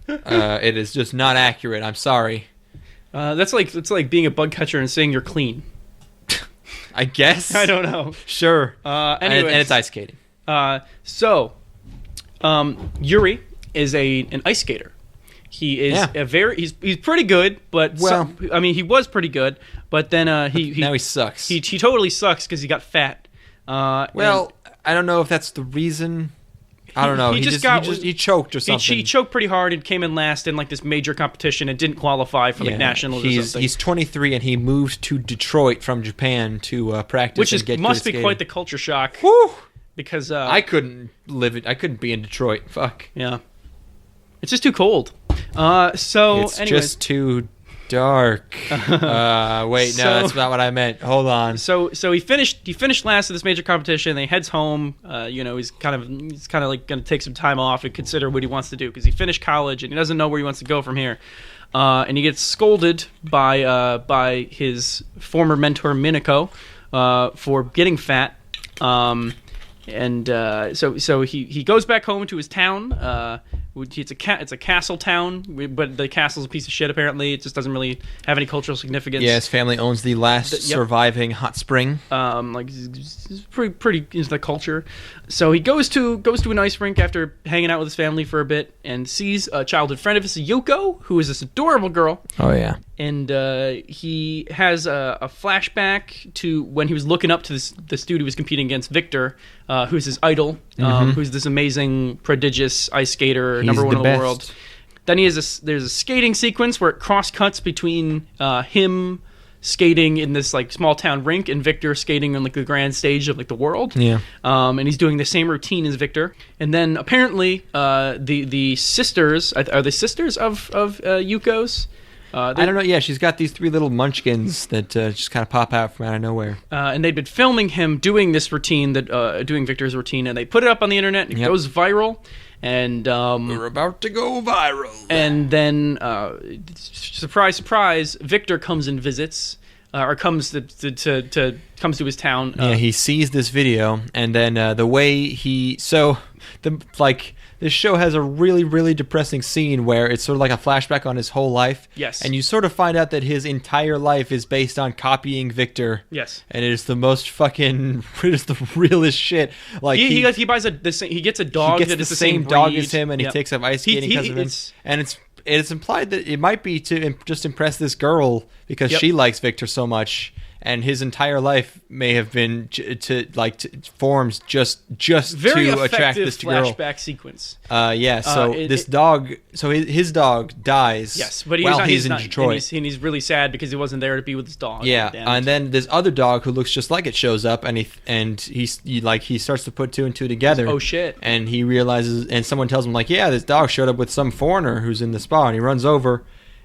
It is just not accurate. I'm sorry. It's like being a bug catcher and saying you're clean. I guess. I don't know. Sure. Anyways, and it's ice skating. Yuri is an ice skater. He is he's pretty good, but he was pretty good, but then now he sucks. He totally sucks because he got fat. I don't know if that's the reason. I don't know. He choked or something. He choked pretty hard and came in last in like this major competition and didn't qualify for like nationals or something. He's 23 and he moved to Detroit from Japan to practice. Which must be quite the culture shock. Whew. Because I couldn't live it. I couldn't be in Detroit. Fuck. Yeah. It's just too cold. It's just too dark. Wait, no, that's not what I meant. Hold on. So he finished last of this major competition. Then he heads home. He's kind of like going to take some time off and consider what he wants to do because he finished college and he doesn't know where he wants to go from here. And he gets scolded by his former mentor Minako for getting fat. So he goes back home to his town. It's a castle town, but the castle's a piece of shit. Apparently, it just doesn't really have any cultural significance. Yeah, his family owns the last surviving hot spring. It's pretty into the culture. So he goes to an ice rink after hanging out with his family for a bit, and sees a childhood friend of his, Yuko, who is this adorable girl. Oh yeah. And he has a flashback to when he was looking up to this dude who was competing against, Victor, who's his idol, who's this amazing, prodigious ice skater, number one in the world. Then there's a skating sequence where it cross cuts between him skating in this like small town rink and Victor skating on like the grand stage of like the world. Yeah. And he's doing the same routine as Victor. And then apparently the sisters are the sisters of Yuko's. I don't know. Yeah, she's got these three little munchkins that just kind of pop out from out of nowhere. And they'd been filming him doing this routine, doing Victor's routine, and they put it up on the internet. And it goes viral, and we're about to go viral. And then, surprise, surprise, Victor comes and visits, or comes to his town. He sees this video, and then the way this show has a really, really depressing scene where it's sort of like a flashback on his whole life. Yes. And you sort of find out that his entire life is based on copying Victor. Yes. And it is the most fucking, it is the realest shit. Like he buys he gets a dog that is the the same breed. dog as him, and he takes up ice skating because of him. And it's implied that it might be to just impress this girl because she likes Victor so much. And his entire life may have been formed just very to attract this girl. Flashback sequence. This dog, his dog dies. Yes, but he's in Detroit, and he's really sad because he wasn't there to be with his dog. Yeah, and then this other dog who looks just like it shows up, and he starts to put two and two together. Oh shit! And he realizes, and someone tells him this dog showed up with some foreigner who's in the spa, and he runs over.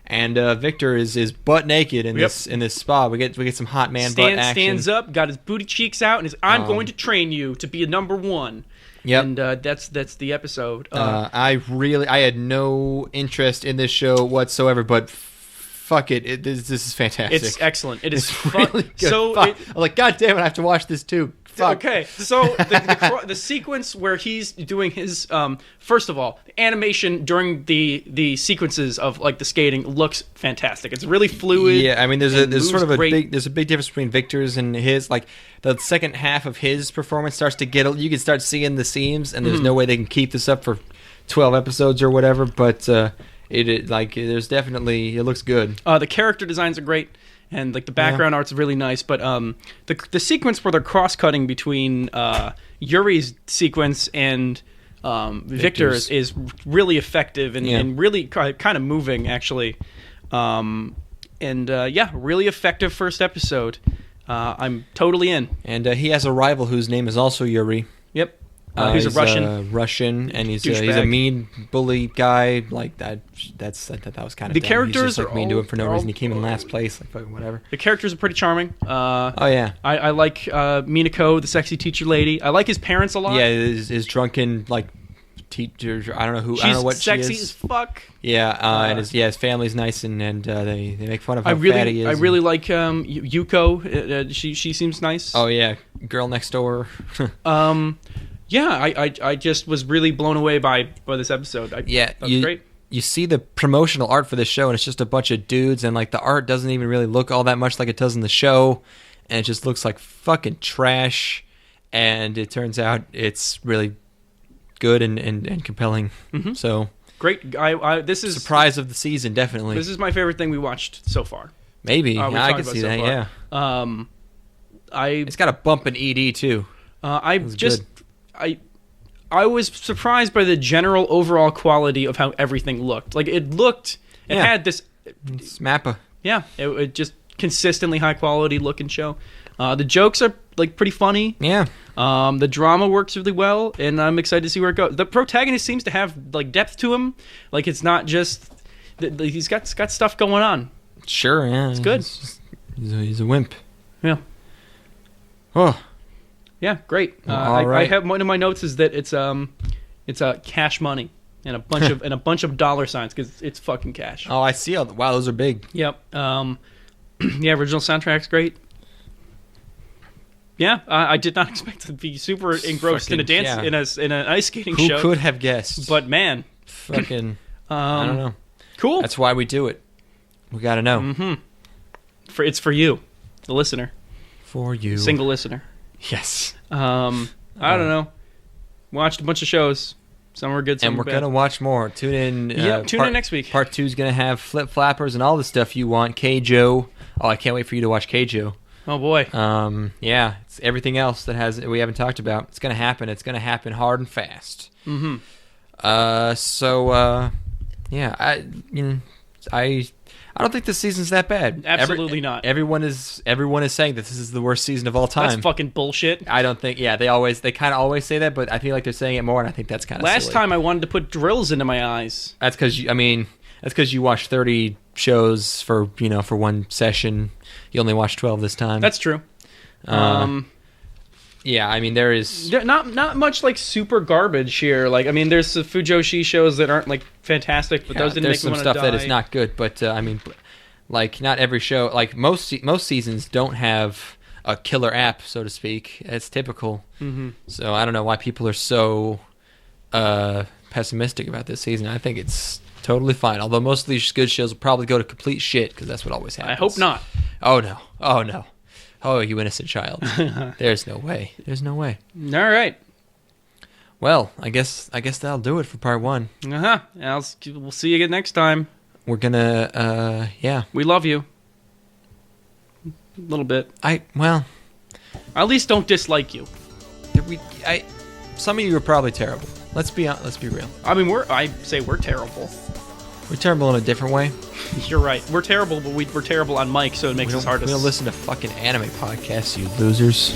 And Victor is butt naked in this spa. We get some hot man butt action. Stands up, got his booty cheeks out, and I'm going to train you to be a number one. Yep. And that's the episode. I had no interest in this show whatsoever, but fuck it. This is fantastic. It's excellent. It is really good. So I'm like, God damn it, I have to watch this too. Fuck. Okay, so the sequence where he's doing his first of all, the animation during the sequences of like the skating looks fantastic. It's really fluid. Yeah, I mean, there's a big difference between Victor's and his. Like the second half of his performance starts to you can start seeing the seams, and there's no way they can keep this up for 12 episodes or whatever. But there's definitely, it looks good. The character designs are great. And like the background art's really nice, but the sequence where they're cross-cutting between Yuri's sequence and Victor's is really effective and really kind of moving, actually. Really effective first episode. I'm totally in. And he has a rival whose name is also Yuri. Yep. He's a Russian. Russian, and he's a mean bully guy. Like that. That was kind of the dumb. Characters he's just, mean to him for no reason. He came in last place. Like fucking whatever. The characters are pretty charming. I like Minako, the sexy teacher lady. I like his parents a lot. Yeah, his drunken teacher. I don't know who. She's I don't know what sexy she is. as fuck. Yeah, and his family's nice, and they make fun of how fat he is. I really like Yuko. She seems nice. Oh yeah, girl next door. Yeah, I just was really blown away by this episode. That was great. You see the promotional art for this show, and it's just a bunch of dudes, and like the art doesn't even really look all that much like it does in the show, and it just looks like fucking trash. And it turns out it's really good and compelling. Mm-hmm. So great. This is surprise of the season, definitely. This is my favorite thing we watched so far. Maybe I can see that. Yeah. It's got a bump in ED too. I was surprised by the general overall quality of how everything looked. Like it had this. It's Mappa. Yeah, it just consistently high quality looking show. The jokes are like pretty funny. Yeah. The drama works really well, and I'm excited to see where it goes. The protagonist seems to have like depth to him. Like it's not just he's got stuff going on. Sure. Yeah. It's good. He's a wimp. Yeah. Oh. Yeah. Great. All right. I have one of my notes is that it's cash money and a bunch of dollar signs because it's fucking cash. Oh, I see. Wow, those are big. Yep. Yeah. Original soundtrack's great. Yeah, I did not expect to be super engrossed in a dance in an ice skating show. Who could have guessed? But man, fucking, I don't know. Cool. That's why we do it. We got to know. Mm-hmm. It's for you, the listener. For you, single listener. Yes. I don't know. Watched a bunch of shows. Some were good, some and were we're bad. Gonna watch more. Tune in. Tune in next week. Part 2 is gonna have flip flappers and all the stuff you want. Keijo. Oh, I can't wait for you to watch Keijo. Oh boy. Yeah, it's everything else that we haven't talked about. It's gonna happen. It's gonna happen hard and fast. Mm-hmm. Yeah, I don't think this season's that bad. Absolutely not. Everyone is saying that this is the worst season of all time. That's fucking bullshit. I don't think. Yeah, they kind of always say that, but I feel like they're saying it more, and I think that's kind of Last silly. time I wanted to put drills into my eyes. That's because you watched 30 shows for one session. You only watched 12 this time. That's true. Yeah, I mean there is not much like super garbage here. Like I mean, there's the Fujoshi shows that aren't like fantastic, but those didn't make me want to die. There's some stuff that is not good, but I mean, like not every show. Like most seasons don't have a killer app, so to speak. It's typical. Mm-hmm. So I don't know why people are so pessimistic about this season. I think it's totally fine. Although most of these good shows will probably go to complete shit because that's what always happens. I hope not. Oh no. Oh, you innocent child. There's no way. All right. Well, I guess that'll do it for part 1. We'll see you again next time. We're gonna, yeah. We love you. A little bit. At least don't dislike you. Some of you are probably terrible. Let's be real. I mean, I say we're terrible. We're terrible in a different way. You're right. We're terrible, but we're terrible on mic, so it makes us hard to... We don't listen to fucking anime podcasts, you losers.